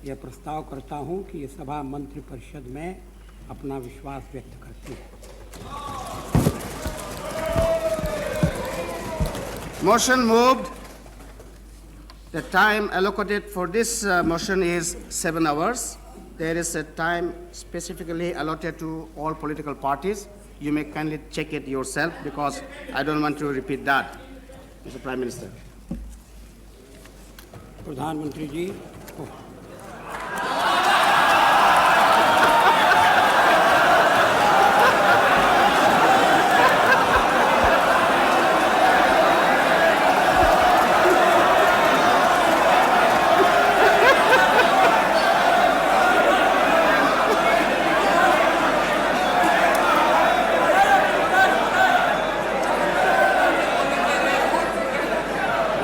यह प्रस्ताव करता हूं कि ये सभा मंत्रिपरिषद में अपना विश्वास व्यक्त करती है। Motion moved. The time allocated for this motion is 7 hours. There is a time specifically allotted to all political parties. You may kindly check it yourself because I don't want to repeat that. Mr. Prime Minister. प्रधानमंत्री जी,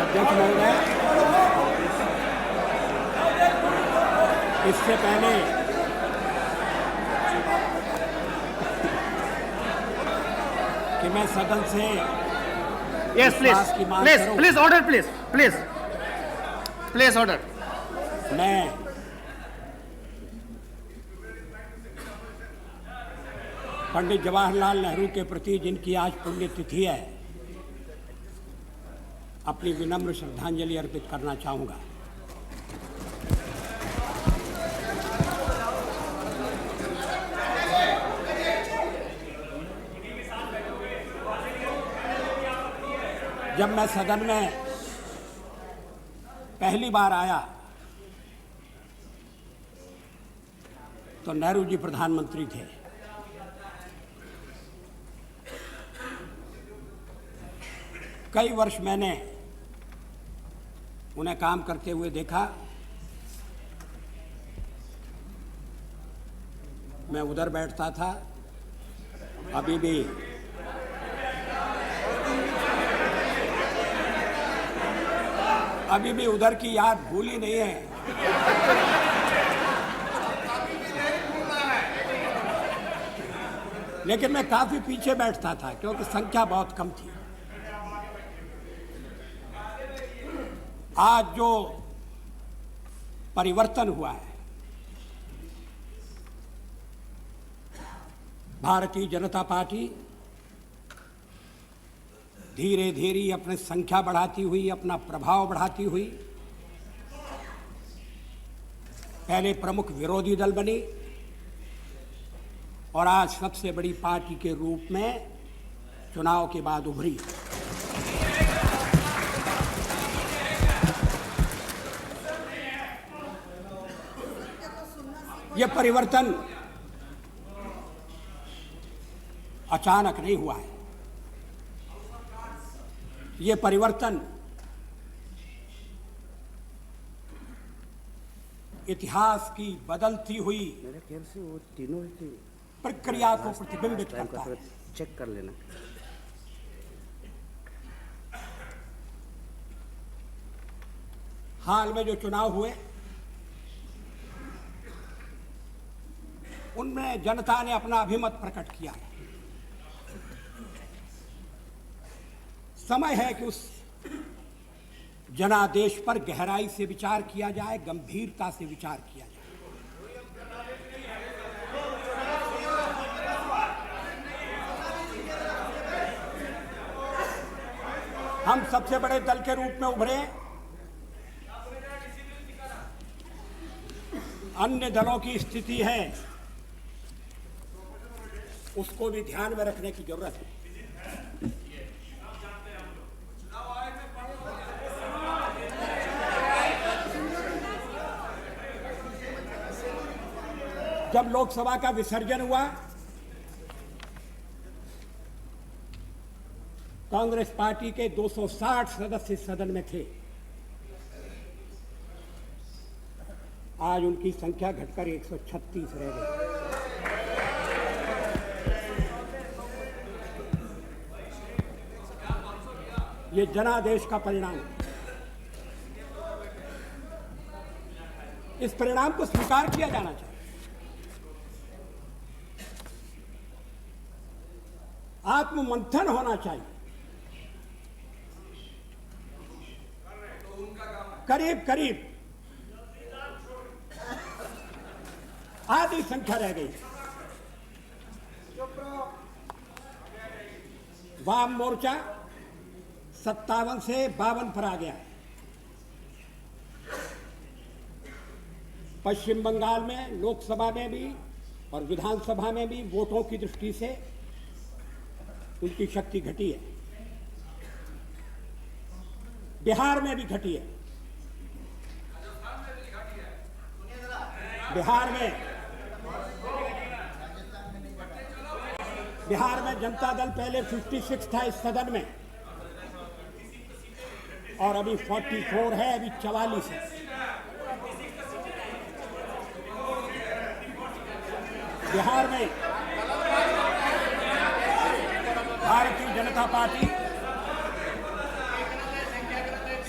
अध्यक्ष महोदय, इससे पहले कि मैं सदन से Yes, please. विश्वास की मांग Please, करूं, please order, please. Please. Please order. मैं पंडित जवाहरलाल नेहरू के प्रति जिनकी आज पुण्यतिथि है, अपनी विनम्र श्रद्धांजलि अर्पित करना चाहूंगा। जब मैं सदन में पहली बार आया तो नेहरू जी प्रधानमंत्री थे। कई वर्ष मैंने उन्हें काम करते हुए देखा। मैं उधर बैठता था, अभी भी उधर की याद भूली नहीं है। लेकिन मैं काफी पीछे बैठता था क्योंकि संख्या बहुत कम थी। आज जो परिवर्तन हुआ है, भारतीय जनता पार्टी धीरे धीरे अपनी संख्या बढ़ाती हुई, अपना प्रभाव बढ़ाती हुई पहले प्रमुख विरोधी दल बनी और आज सबसे बड़ी पार्टी के रूप में चुनाव के बाद उभरी। यह परिवर्तन अचानक नहीं हुआ है। ये परिवर्तन इतिहास की बदलती हुई मेरे ख्याल से वो तीनों ही प्रक्रिया को प्रतिबिंबित करता है। चेक कर लेना। हाल में जो चुनाव हुए उनमें जनता ने अपना अभिमत प्रकट किया है। समय है कि उस जनादेश पर गहराई से विचार किया जाए, गंभीरता से विचार किया जाए। हम सबसे बड़े दल के रूप में उभरे, अन्य दलों की स्थिति है उसको भी ध्यान में रखने की जरूरत है। जब लोकसभा का विसर्जन हुआ, कांग्रेस पार्टी के 260 सदस्य सदन में थे। आज उनकी संख्या घटकर 136 रह गई। ये जनादेश का परिणाम। इस परिणाम को स्वीकार किया जाना चाहिए। आत्ममंथन होना चाहिए। करीब करीब आधी संख्या रह गई। वाम मोर्चा 57 से 52 पर आ गया है। पश्चिम बंगाल में लोकसभा में भी और विधानसभा में भी वोटों की दृष्टि से उनकी शक्ति घटी है। बिहार में भी घटी है। बिहार में जनता दल पहले 56 था इस सदन में और अभी 44 है, अभी 44 है। बिहार में भारतीय जनता पार्टी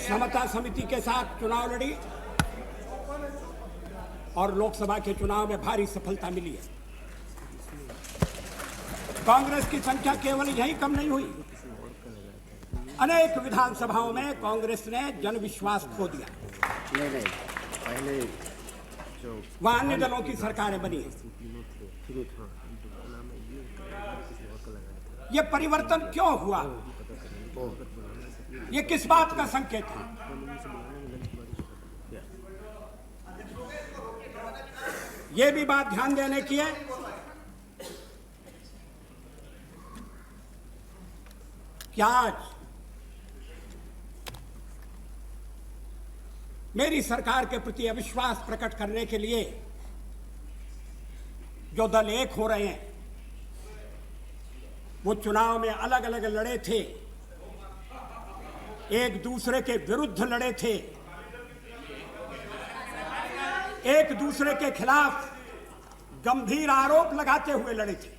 समता समिति के साथ चुनाव लड़ी और लोकसभा के चुनाव में भारी सफलता मिली है। कांग्रेस की संख्या केवल यही कम नहीं हुई, अनेक विधानसभाओं में कांग्रेस ने जनविश्वास खो दिया। पहले जो वहां अन्य दलों की सरकारें बनी हैं। ये परिवर्तन क्यों हुआ? ये किस बात का संकेत है? ये भी बात ध्यान देने की है कि आज मेरी सरकार के प्रति अविश्वास प्रकट करने के लिए जो दल एक हो रहे हैं, वो चुनाव में अलग अलग लड़े थे, एक दूसरे के विरुद्ध लड़े थे, एक दूसरे के खिलाफ गंभीर आरोप लगाते हुए लड़े थे।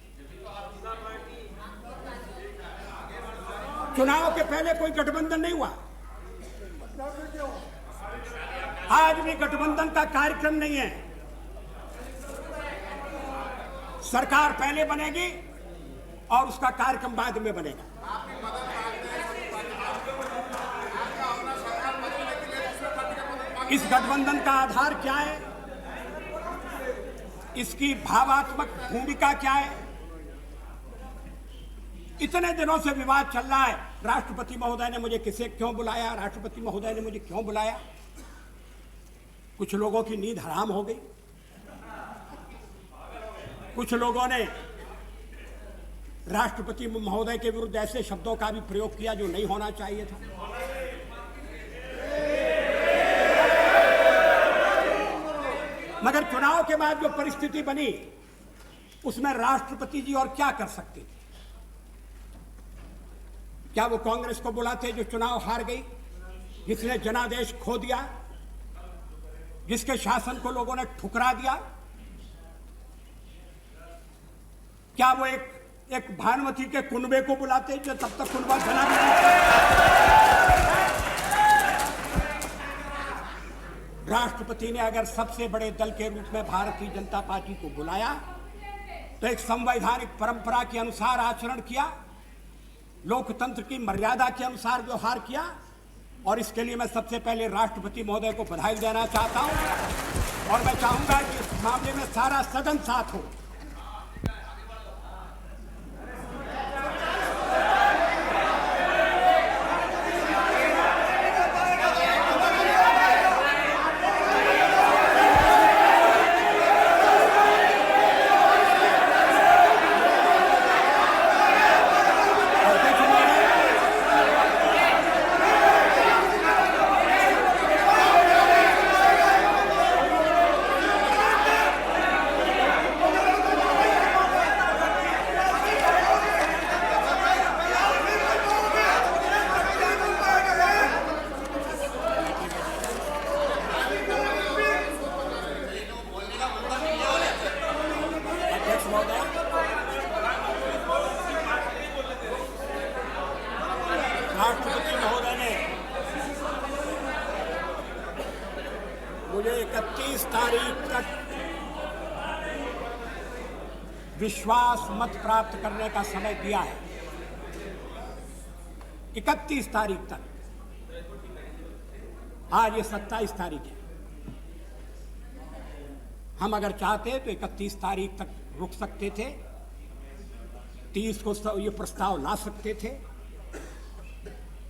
चुनाव के पहले कोई गठबंधन नहीं हुआ, आज भी गठबंधन का कार्यक्रम नहीं है। सरकार पहले बनेगी और उसका कार्यक्रम बाद में बनेगा। इस गठबंधन का आधार क्या है, इसकी भावात्मक भूमिका क्या है? इतने दिनों से विवाद चल रहा है, राष्ट्रपति महोदय ने मुझे किसे क्यों बुलाया, राष्ट्रपति महोदय ने मुझे क्यों बुलाया। कुछ लोगों की नींद हराम हो गई, कुछ लोगों ने राष्ट्रपति महोदय के विरुद्ध ऐसे शब्दों का भी प्रयोग किया जो नहीं होना चाहिए था। मगर चुनाव के बाद जो परिस्थिति बनी, उसमें राष्ट्रपति जी और क्या कर सकते थे? क्या वो कांग्रेस को बुलाते जो चुनाव हार गई, जिसने जनादेश खो दिया, जिसके शासन को लोगों ने ठुकरा दिया? क्या वो एक भानुमति के कुनबे को बुलाते जो तब तक कुनबा जला नहीं? राष्ट्रपति ने अगर सबसे बड़े दल के रूप में भारतीय जनता पार्टी को बुलाया तो एक संवैधानिक परंपरा के अनुसार आचरण किया, लोकतंत्र की मर्यादा के अनुसार व्यवहार किया, और इसके लिए मैं सबसे पहले राष्ट्रपति महोदय को बधाई देना चाहता हूं और मैं चाहूंगा कि इस मामले में सारा सदन साथ हो। राष्ट्रपति महोदय ने मुझे 31 तारीख तक विश्वास मत प्राप्त करने का समय दिया है। 31 तारीख तक, आज ये 27 तारीख है। हम अगर चाहते तो 31 तारीख तक रुक सकते थे, 30 को ये प्रस्ताव ला सकते थे।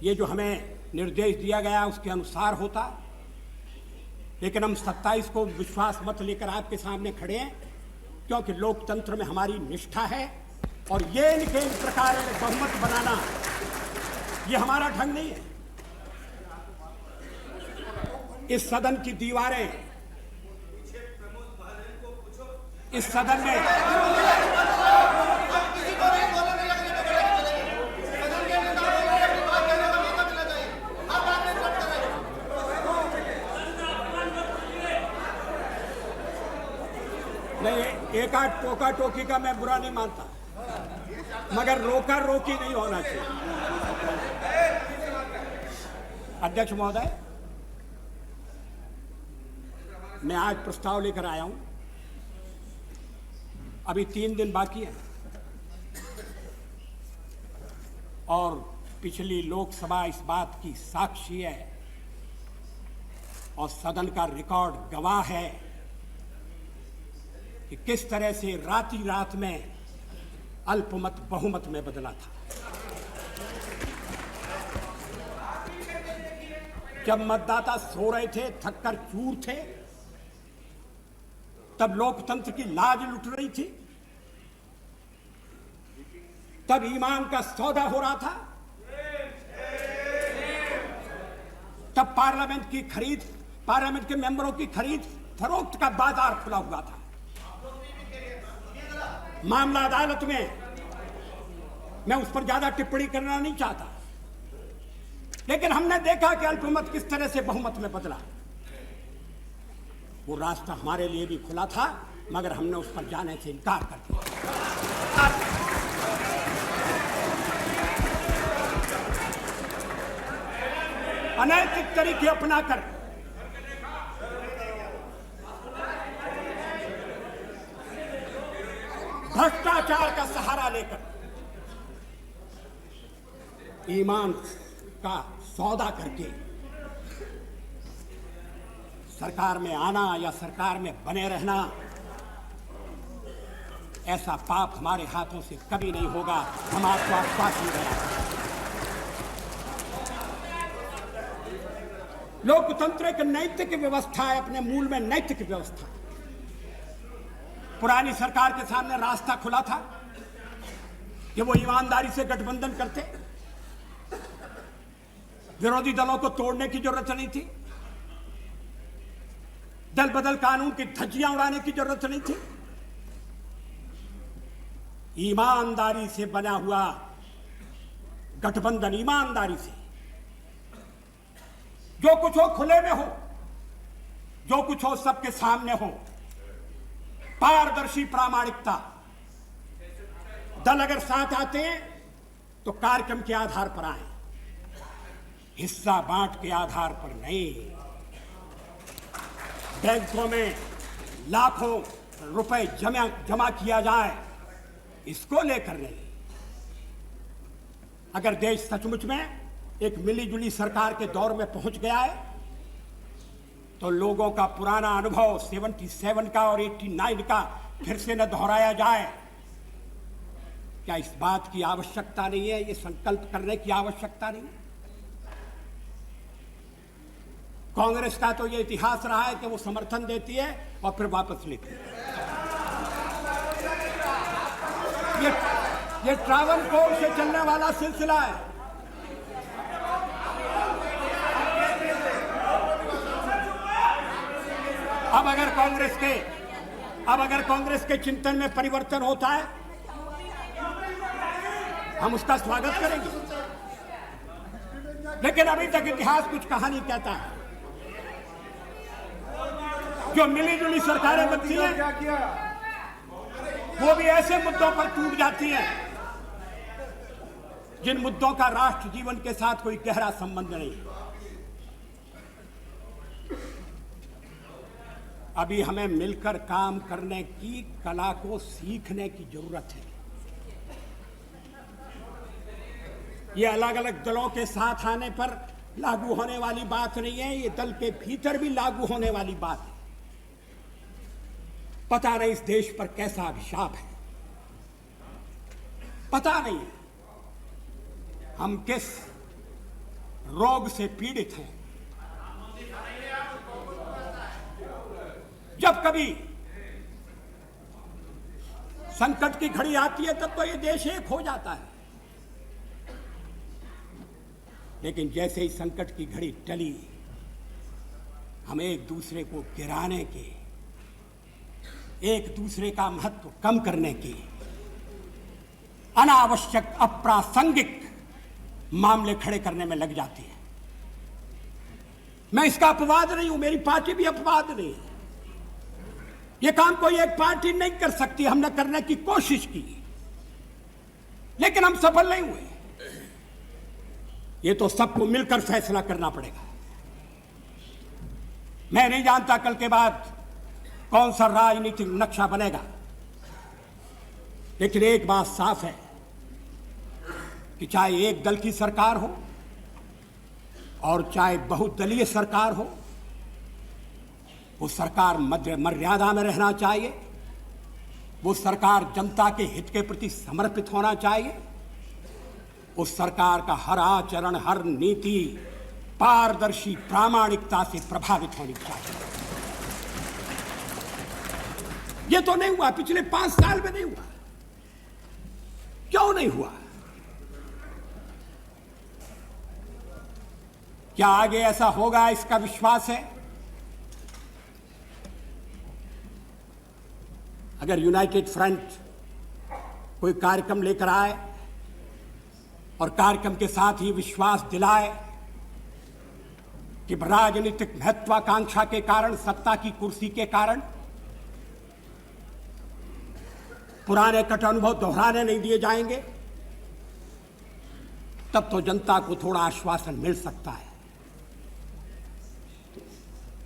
ये जो हमें निर्देश दिया गया उसके अनुसार होता, लेकिन हम 27 को विश्वास मत लेकर आपके सामने खड़े हैं, क्योंकि लोकतंत्र में हमारी निष्ठा है और ये इनके प्रकार बहुमत बनाना ये हमारा ढंग नहीं है। इस सदन की दीवारें, इस सदन में नहीं, एक आध टोका टोकी का मैं बुरा नहीं मानता, मगर रोका रोकी नहीं होना चाहिए। अध्यक्ष महोदय, मैं आज प्रस्ताव लेकर आया हूं। अभी 3 दिन बाकी है और पिछली लोकसभा इस बात की साक्षी है और सदन का रिकॉर्ड गवाह है कि किस तरह से राती रात में अल्पमत बहुमत में बदला था। जब मतदाता सो रहे थे, थककर चूर थे, तब लोकतंत्र की लाज लुट रही थी, तब ईमान का सौदा हो रहा था, तब पार्लियामेंट के मेंबरों की खरीद फरोख्त का बाजार खुला हुआ था। मामला अदालत में, मैं उस पर ज्यादा टिप्पणी करना नहीं चाहता, लेकिन हमने देखा कि अल्पमत किस तरह से बहुमत में बदला। वो रास्ता हमारे लिए भी खुला था, मगर हमने उस पर जाने से इनकार कर दिया। अनैतिक तरीके अपनाकर भ्रष्टाचार का सहारा लेकर ईमान का सौदा करके सरकार में आना या सरकार में बने रहना, ऐसा पाप हमारे हाथों से कभी नहीं होगा। हम आपको आश्वासन दे रहे हैं। लोकतंत्र एक नैतिक व्यवस्था है, अपने मूल में नैतिक व्यवस्था। पुरानी सरकार के सामने रास्ता खुला था कि वो ईमानदारी से गठबंधन करते, विरोधी दलों को तोड़ने की जरूरत नहीं थी, दल बदल कानून की धज्जियां उड़ाने की जरूरत नहीं थी। ईमानदारी से बना हुआ गठबंधन, ईमानदारी से जो कुछ हो खुले में हो, जो कुछ हो सबके सामने हो, पारदर्शी प्रामाणिकता। दल अगर साथ आते हैं तो कार्यक्रम के आधार पर आए, हिस्सा बांट के आधार पर नहीं। बैंकों में लाखों रुपए जमा किया जाए, इसको लेकर नहीं। अगर देश सचमुच में एक मिलीजुली सरकार के दौर में पहुंच गया है, तो लोगों का पुराना अनुभव 77 का और 89 का फिर से न दोहराया जाए। क्या इस बात की आवश्यकता नहीं है? ये संकल्प करने की आवश्यकता नहीं है? कांग्रेस का तो ये इतिहास रहा है कि वो समर्थन देती है और फिर वापस लेती है। ये ट्रावनकोर से चलने वाला सिलसिला है। अब अगर कांग्रेस के चिंतन में परिवर्तन होता है, हम उसका स्वागत करेंगे, लेकिन अभी तक इतिहास कुछ कहानी कहता है। जो मिलीजुली सरकारें बनती हैं, वो भी ऐसे मुद्दों पर टूट जाती हैं जिन मुद्दों का राष्ट्र जीवन के साथ कोई गहरा संबंध नहीं। अभी हमें मिलकर काम करने की कला को सीखने की जरूरत है। ये अलग अलग दलों के साथ आने पर लागू होने वाली बात नहीं है, ये दल के भीतर भी लागू होने वाली बात है। पता नहीं इस देश पर कैसा अभिशाप है, पता नहीं हम किस रोग से पीड़ित हैं। जब कभी संकट की घड़ी आती है तब तो ये देश एक हो जाता है, लेकिन जैसे ही संकट की घड़ी टली, हम एक दूसरे को गिराने के, एक दूसरे का महत्व कम करने के, अनावश्यक अप्रासंगिक मामले खड़े करने में लग जाते हैं। मैं इसका अपवाद नहीं हूं, मेरी पार्टी भी अपवाद नहीं है। यह काम कोई एक पार्टी नहीं कर सकती। हमने करने की कोशिश की, लेकिन हम सफल नहीं हुए। यह तो सबको मिलकर फैसला करना पड़ेगा। मैं नहीं जानता कल के बाद कौन सा राजनीतिक नक्शा बनेगा, लेकिन एक बात साफ है कि चाहे एक दल की सरकार हो और चाहे बहुदलीय सरकार हो, वो सरकार मर्यादा में रहना चाहिए। वो सरकार जनता के हित के प्रति समर्पित होना चाहिए। उस सरकार का हर आचरण, हर नीति पारदर्शी प्रामाणिकता से प्रभावित होनी चाहिए। ये तो नहीं हुआ, पिछले 5 साल में नहीं हुआ। क्यों नहीं हुआ? क्या आगे ऐसा होगा, इसका विश्वास है? अगर यूनाइटेड फ्रंट कोई कार्यक्रम लेकर आए और कार्यक्रम के साथ ही विश्वास दिलाए कि राजनीतिक महत्वाकांक्षा के कारण, सत्ता की कुर्सी के कारण पुराने कट अनुभव दोहराने नहीं दिए जाएंगे, तब तो जनता को थोड़ा आश्वासन मिल सकता है।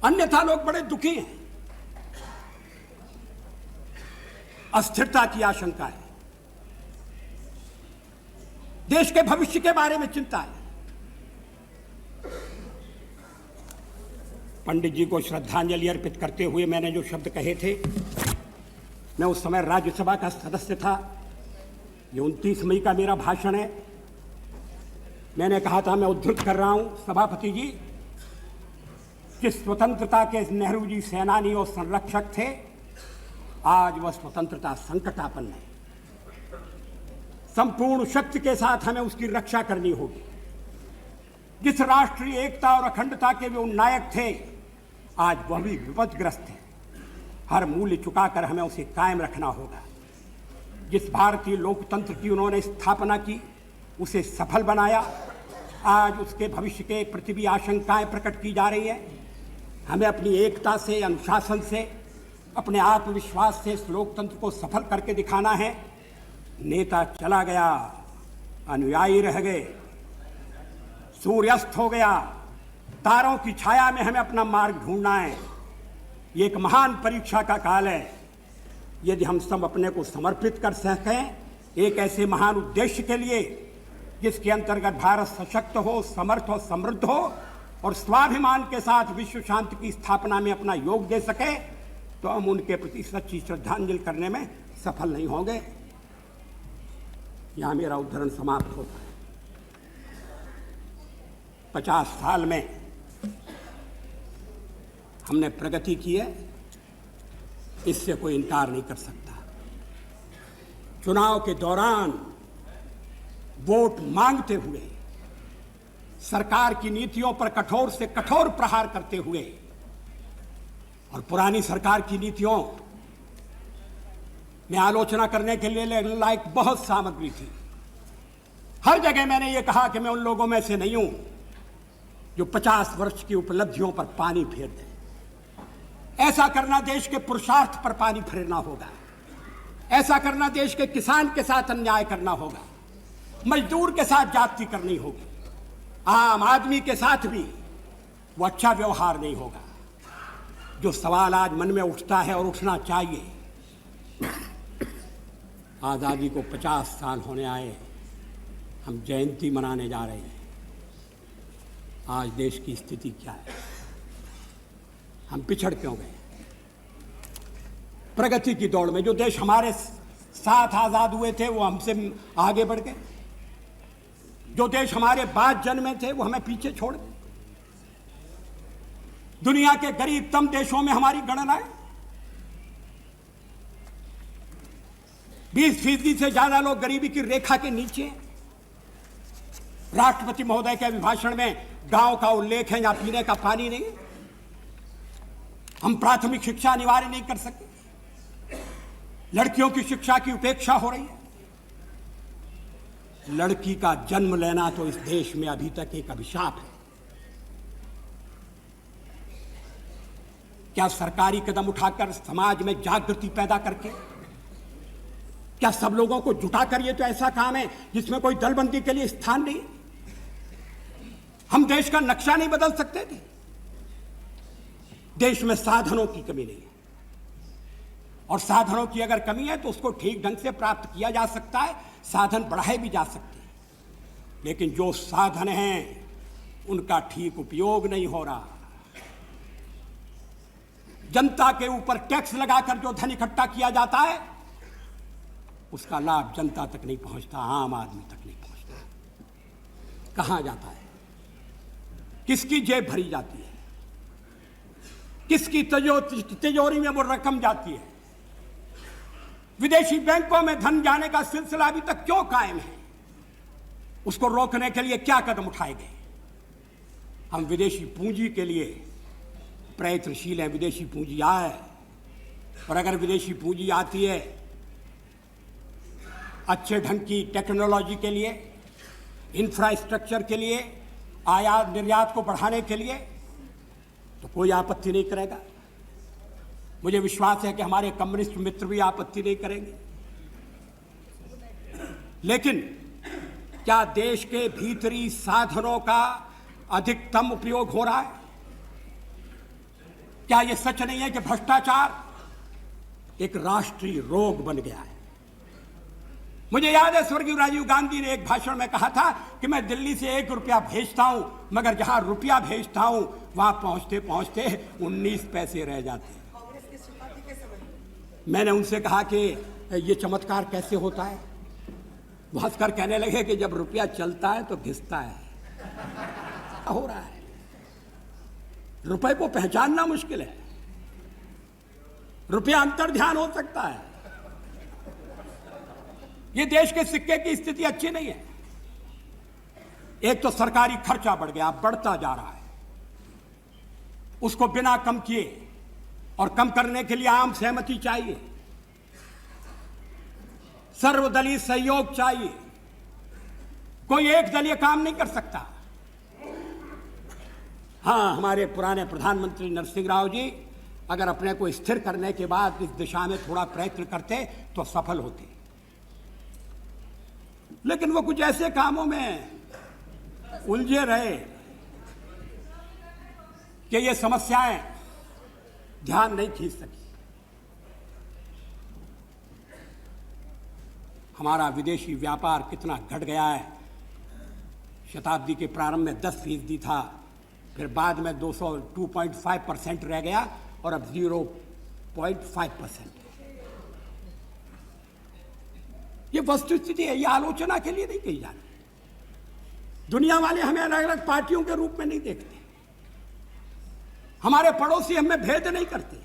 अन्यथा लोग बड़े दुखी हैं, अस्थिरता की आशंका है, देश के भविष्य के बारे में चिंता है। पंडित जी को श्रद्धांजलि अर्पित करते हुए मैंने जो शब्द कहे थे, मैं उस समय राज्यसभा का सदस्य था। ये 29 मई का मेरा भाषण है। मैंने कहा था, मैं उद्धृत कर रहा हूं, सभापति जी, जिस स्वतंत्रता के नेहरू जी सेनानी और संरक्षक थे, आज वह स्वतंत्रता संकटापन्न है। संपूर्ण शक्ति के साथ हमें उसकी रक्षा करनी होगी। जिस राष्ट्रीय एकता और अखंडता के वे नायक थे, आज वह भी विपदग्रस्त है। हर मूल्य चुकाकर हमें उसे कायम रखना होगा। जिस भारतीय लोकतंत्र की उन्होंने स्थापना की, उसे सफल बनाया, आज उसके भविष्य के प्रति भी आशंकाएं प्रकट की जा रही है। हमें अपनी एकता से, अनुशासन से, अपने आत्मविश्वास से इस लोकतंत्र को सफल करके दिखाना है। नेता चला गया, अनुयायी रह गए, सूर्यास्त हो गया, तारों की छाया में हमें अपना मार्ग ढूंढना है। ये एक महान परीक्षा का काल है। यदि हम सब अपने को समर्पित कर सकें एक ऐसे महान उद्देश्य के लिए, जिसके अंतर्गत भारत सशक्त हो, समर्थ हो, समृद्ध हो और स्वाभिमान के साथ विश्व शांति की स्थापना में अपना योग दे सके, तो हम उनके प्रति सच्ची श्रद्धांजलि करने में सफल नहीं होंगे। यहां मेरा उद्धरण समाप्त होता है। 50 साल में हमने प्रगति की है, इससे कोई इनकार नहीं कर सकता। चुनाव के दौरान वोट मांगते हुए, सरकार की नीतियों पर कठोर से कठोर प्रहार करते हुए, और पुरानी सरकार की नीतियों में आलोचना करने के लिए लायक बहुत सामग्री थी। हर जगह मैंने ये कहा कि मैं उन लोगों में से नहीं हूं जो 50 वर्ष की उपलब्धियों पर पानी फेर दें। ऐसा करना देश के पुरुषार्थ पर पानी फेरना होगा। ऐसा करना देश के किसान के साथ अन्याय करना होगा, मजदूर के साथ जाति करनी होगी, आम आदमी के साथ भी वो अच्छा व्यवहार नहीं होगा। जो सवाल आज मन में उठता है और उठना चाहिए, आज़ादी को 50 साल होने आए, हम जयंती मनाने जा रहे हैं। आज देश की स्थिति क्या है? हम पिछड़ क्यों गए? प्रगति की दौड़ में जो देश हमारे साथ आजाद हुए थे वो हमसे आगे बढ़ गए, जो देश हमारे बाद जन्मे थे वो हमें पीछे छोड़ गए। दुनिया के गरीबतम देशों में हमारी गणना है, 20% से ज्यादा लोग गरीबी की रेखा के नीचे हैं। राष्ट्रपति महोदय के अभिभाषण में गांव का उल्लेख है, यहां पीने का पानी नहीं है। हम प्राथमिक शिक्षा अनिवार्य नहीं कर सकते, लड़कियों की शिक्षा की उपेक्षा हो रही है। लड़की का जन्म लेना तो इस देश में अभी तक एक अभिशाप है। क्या सरकारी कदम उठाकर समाज में जागृति पैदा करके, क्या सब लोगों को जुटाकर, ये तो ऐसा काम है जिसमें कोई दलबंदी के लिए स्थान नहीं। हम देश का नक्शा नहीं बदल सकते थे। देश में साधनों की कमी नहीं है, और साधनों की अगर कमी है तो उसको ठीक ढंग से प्राप्त किया जा सकता है, साधन बढ़ाए भी जा सकते हैं। लेकिन जो साधन हैं उनका ठीक उपयोग नहीं हो रहा। जनता के ऊपर टैक्स लगाकर जो धन इकट्ठा किया जाता है उसका लाभ जनता तक नहीं पहुंचता, आम आदमी तक नहीं पहुंचता। कहां जाता है, किसकी जेब भरी जाती है, किसकी तिजोरी में वो रकम जाती है। विदेशी बैंकों में धन जाने का सिलसिला अभी तक क्यों कायम है, उसको रोकने के लिए क्या कदम उठाए गए। हम विदेशी पूंजी के लिए प्रयत्नशील हैं, विदेशी पूंजी आए, और अगर विदेशी पूंजी आती है अच्छे ढंग की टेक्नोलॉजी के लिए, इंफ्रास्ट्रक्चर के लिए, आयात निर्यात को बढ़ाने के लिए, तो कोई आपत्ति नहीं करेगा। मुझे विश्वास है कि हमारे कम्युनिस्ट मित्र भी आपत्ति नहीं करेंगे। लेकिन क्या देश के भीतरी साधनों का अधिकतम उपयोग हो रहा है? क्या यह सच नहीं है कि भ्रष्टाचार एक राष्ट्रीय रोग बन गया है? मुझे याद है स्वर्गीय राजीव गांधी ने एक भाषण में कहा था कि मैं दिल्ली से 1 रुपया भेजता हूं, मगर जहां रुपया भेजता हूं वहां पहुंचते पहुंचते 19 पैसे रह जाते हैं। मैंने उनसे कहा कि ये चमत्कार कैसे होता है? वो हंसकर कहने लगे कि जब रुपया चलता है तो घिसता है। हो रहा है, रुपए को पहचानना मुश्किल है। रुपया अंतर ध्यान हो सकता है। ये देश के सिक्के की स्थिति अच्छी नहीं है। एक तो सरकारी खर्चा बढ़ गया, बढ़ता जा रहा है, उसको बिना कम किए, और कम करने के लिए आम सहमति चाहिए, सर्वदलीय सहयोग चाहिए। कोई एक दलीय काम नहीं कर सकता। हाँ, हमारे पुराने प्रधानमंत्री नरसिंह राव जी अगर अपने को स्थिर करने के बाद इस दिशा में थोड़ा प्रयत्न करते तो सफल होते, लेकिन वो कुछ ऐसे कामों में उलझे रहे कि ये समस्याएं ध्यान नहीं खींच सकी। हमारा विदेशी व्यापार कितना घट गया है। शताब्दी के प्रारंभ में 10% था, फिर बाद में 2.5% रह गया, और अब 0.5%। ये वस्तुस्थिति है, ये आलोचना के लिए नहीं कही जाती। दुनिया वाले हमें अलग अलग पार्टियों के रूप में नहीं देखते, हमारे पड़ोसी हमें भेद नहीं करते।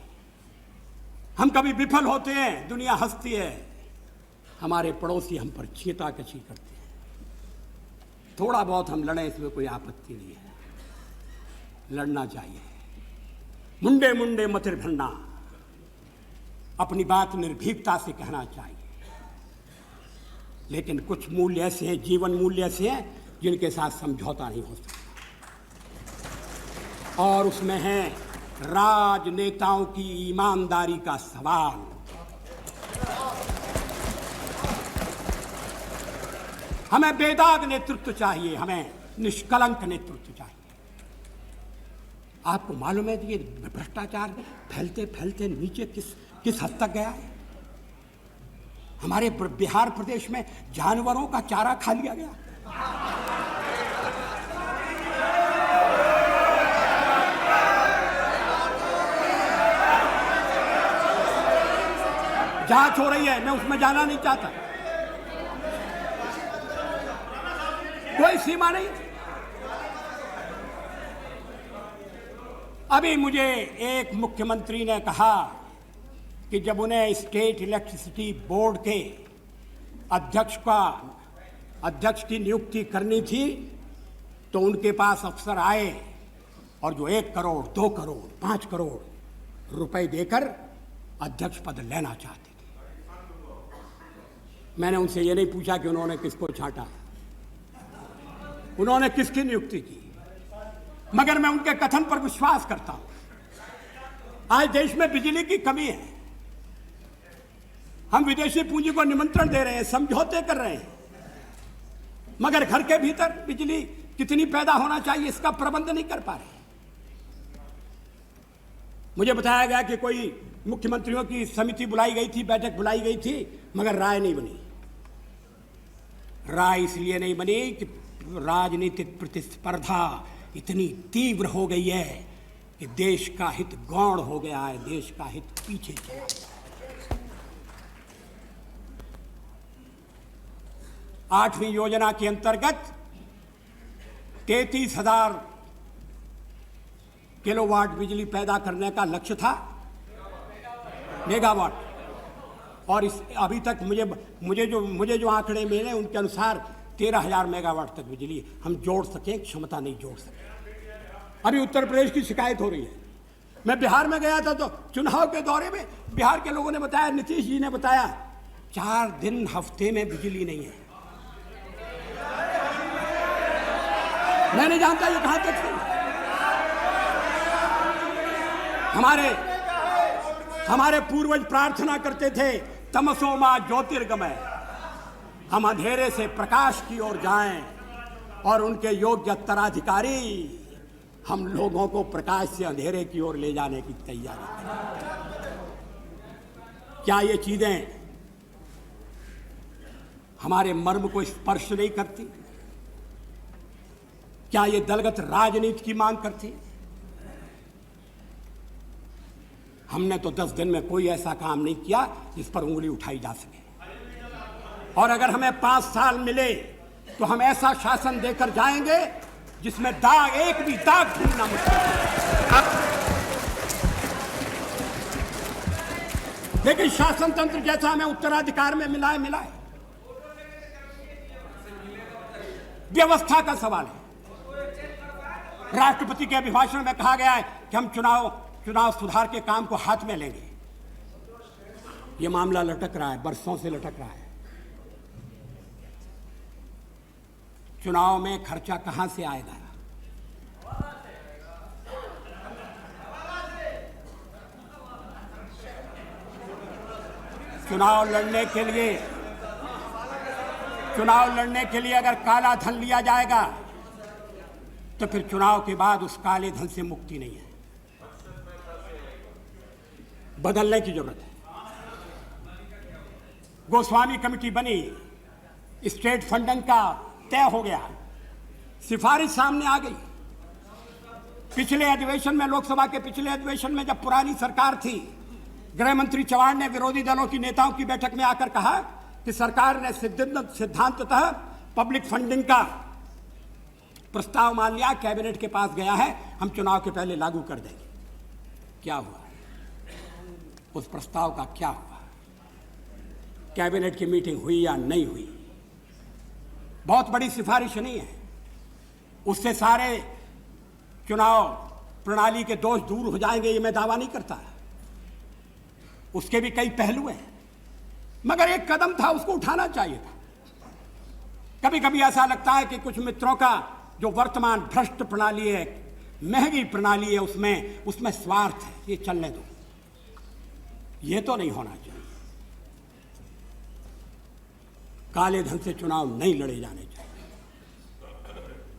हम कभी विफल होते हैं, दुनिया हंसती है, हमारे पड़ोसी हम पर छींटाकशी करते हैं। थोड़ा बहुत हम लड़ें, इसमें कोई आपत्ति नहीं है, लड़ना चाहिए। मुंडे मुंडे मतिर भंडा, अपनी बात निर्भीकता से कहना चाहिए। लेकिन कुछ मूल्य ऐसे हैं, जीवन मूल्य ऐसे हैं जिनके साथ समझौता नहीं हो सकता, और उसमें है राजनेताओं की ईमानदारी का सवाल। हमें बेदाग नेतृत्व चाहिए, हमें निष्कलंक नेतृत्व चाहिए। आपको मालूम है कि ये भ्रष्टाचार फैलते फैलते नीचे किस हद तक गया है? हमारे बिहार प्रदेश में जानवरों का चारा खा लिया गया। जांच हो रही है, मैं उसमें जाना नहीं चाहता। कोई सीमा नहीं। अभी मुझे एक मुख्यमंत्री ने कहा कि जब उन्हें स्टेट इलेक्ट्रिसिटी बोर्ड के अध्यक्ष की नियुक्ति करनी थी तो उनके पास अफसर आए और जो 1 करोड़, 2 करोड़, 5 करोड़ रुपए देकर अध्यक्ष पद लेना चाहते थे। मैंने उनसे ये नहीं पूछा कि उन्होंने किसको छांटा, उन्होंने किसकी नियुक्ति की, मगर मैं उनके कथन पर विश्वास करता हूं। आज देश में बिजली की कमी है, हम विदेशी पूंजी को निमंत्रण दे रहे हैं, समझौते कर रहे हैं, मगर घर के भीतर बिजली कितनी पैदा होना चाहिए इसका प्रबंध नहीं कर पा रहे। मुझे बताया गया कि कोई मुख्यमंत्रियों की समिति बुलाई गई थी, बैठक बुलाई गई थी, मगर राय नहीं बनी। राय इसलिए नहीं बनी कि राजनीतिक प्रतिस्पर्धा इतनी तीव्र हो गई है कि देश का हित गौण हो गया है, देश का हित पीछे चला गया। 8वीं योजना के अंतर्गत 33,000 किलोवाट बिजली पैदा करने का लक्ष्य था, मेगावाट, और इस अभी तक मुझे जो आंकड़े मिले उनके अनुसार 13,000 मेगावाट तक बिजली हम जोड़ सकें, क्षमता नहीं जोड़ सके। अभी उत्तर प्रदेश की शिकायत हो रही है। मैं बिहार में गया था तो चुनाव के दौरे में बिहार के लोगों ने बताया, नीतीश जी ने बताया, 4 दिन हफ्ते में बिजली नहीं है। मैं नहीं जानता ये कहां तक है। हमारे पूर्वज प्रार्थना करते थे, तमसो मा ज्योतिर्गमय, हम अंधेरे से प्रकाश की ओर जाएं, और उनके योग्य उत्तराधिकारी हम लोगों को प्रकाश से अंधेरे की ओर ले जाने की तैयारी करें। क्या ये चीजें हमारे मर्म को स्पर्श नहीं करती? क्या ये दलगत राजनीति की मांग करती है? हमने तो 10 दिन में कोई ऐसा काम नहीं किया जिस पर उंगली उठाई जा सके, और अगर हमें 5 साल मिले तो हम ऐसा शासन देकर जाएंगे जिसमें एक भी दाग ढूंढना मुश्किल है। लेकिन शासन तंत्र जैसा हमें उत्तराधिकार में मिला है। व्यवस्था का सवाल है। राष्ट्रपति के अभिभाषण में कहा गया है कि हम चुनाव सुधार के काम को हाथ में लेंगे। यह मामला लटक रहा है, बरसों से लटक रहा है। चुनाव में खर्चा कहां से आएगा? चुनाव लड़ने के लिए अगर काला धन लिया जाएगा तो फिर चुनाव के बाद उस काले धन से मुक्ति नहीं है। बदलने की जरूरत है। गोस्वामी कमेटी बनी, स्टेट फंडिंग का तय हो गया, सिफारिश सामने आ गई। पिछले अधिवेशन में, लोकसभा के पिछले अधिवेशन में, जब पुरानी सरकार थी, गृह मंत्री चव्हाण ने विरोधी दलों की नेताओं की बैठक में आकर कहा कि सरकार ने सिद्धांततः पब्लिक फंडिंग का प्रस्ताव मान लिया, कैबिनेट के पास गया है, हम चुनाव के पहले लागू कर देंगे। क्या हुआ? उस प्रस्ताव का क्या हुआ? कैबिनेट की मीटिंग हुई या नहीं हुई? बहुत बड़ी सिफारिश नहीं है, उससे सारे चुनाव प्रणाली के दोष दूर हो जाएंगे, ये मैं दावा नहीं करता। उसके भी कई पहलू हैं, मगर एक कदम था, उसको उठाना चाहिए था। कभी कभी ऐसा लगता है कि कुछ मित्रों का जो वर्तमान भ्रष्ट प्रणाली है, महंगी प्रणाली है, उसमें स्वार्थ है, ये चलने दो, ये तो नहीं होना चाहिए। काले धन से चुनाव नहीं लड़े जाने चाहिए,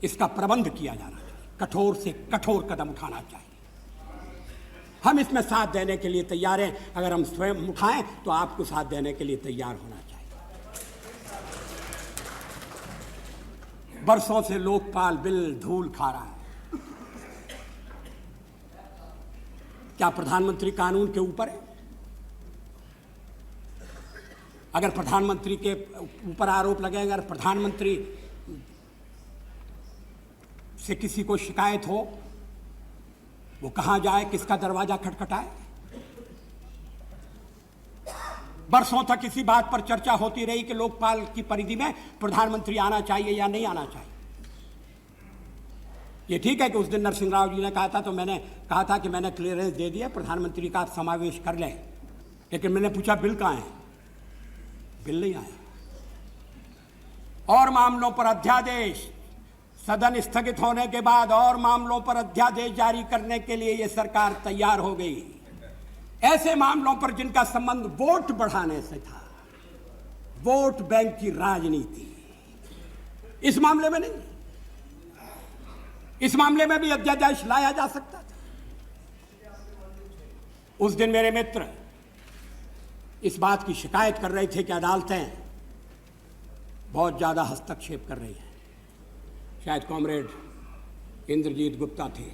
इसका प्रबंध किया जाना चाहिए, कठोर से कठोर कदम उठाना चाहिए। हम इसमें साथ देने के लिए तैयार हैं। अगर हम स्वयं उठाएं तो आपको साथ देने के लिए तैयार होना चाहिए। बरसों से लोकपाल बिल धूल खा रहा है। क्या प्रधानमंत्री कानून के ऊपर है? अगर प्रधानमंत्री के ऊपर आरोप लगेगा, अगर प्रधानमंत्री से किसी को शिकायत हो, वो कहां जाए, किसका दरवाजा खटखटाए? बरसों तक इसी बात पर चर्चा होती रही कि लोकपाल की परिधि में प्रधानमंत्री आना चाहिए या नहीं आना चाहिए। ये ठीक है कि उस दिन नरसिंह राव जी ने कहा था, तो मैंने कहा था कि मैंने क्लियरेंस दे दिया, प्रधानमंत्री का आप समावेश कर लें, लेकिन मैंने पूछा बिल कहाँ है? बिल नहीं आया। और मामलों पर अध्यादेश, सदन स्थगित होने के बाद और मामलों पर अध्यादेश जारी करने के लिए यह सरकार तैयार हो गई, ऐसे मामलों पर जिनका संबंध वोट बढ़ाने से था, वोट बैंक की राजनीति। इस मामले में नहीं, इस मामले में भी अध्यादेश लाया जा सकता था। उस दिन मेरे मित्र इस बात की शिकायत कर रहे थे कि अदालतें बहुत ज्यादा हस्तक्षेप कर रही हैं। शायद कॉमरेड इंद्रजीत गुप्ता थे।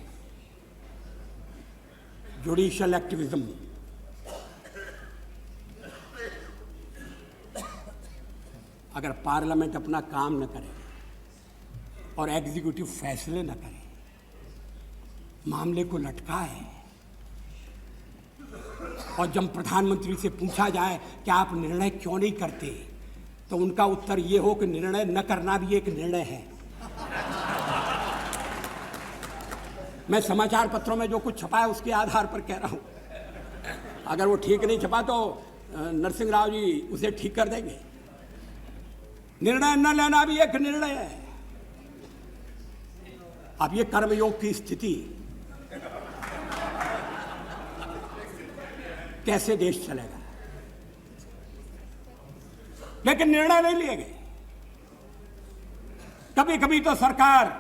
जुडिशियल एक्टिविज्म, अगर पार्लियामेंट अपना काम न करे और एग्जीक्यूटिव फैसले न करे, मामले को लटकाए, और जब प्रधानमंत्री से पूछा जाए कि आप निर्णय क्यों नहीं करते, तो उनका उत्तर ये हो कि निर्णय न करना भी एक निर्णय है। मैं समाचार पत्रों में जो कुछ छपा है उसके आधार पर कह रहा हूं। अगर वो ठीक नहीं छपा तो नरसिंह राव जी उसे ठीक कर देंगे। निर्णय न लेना भी एक निर्णय है। अब ये कर्मयोग की स्थिति, कैसे देश चलेगा? लेकिन निर्णय नहीं लिए गए। कभी कभी तो सरकार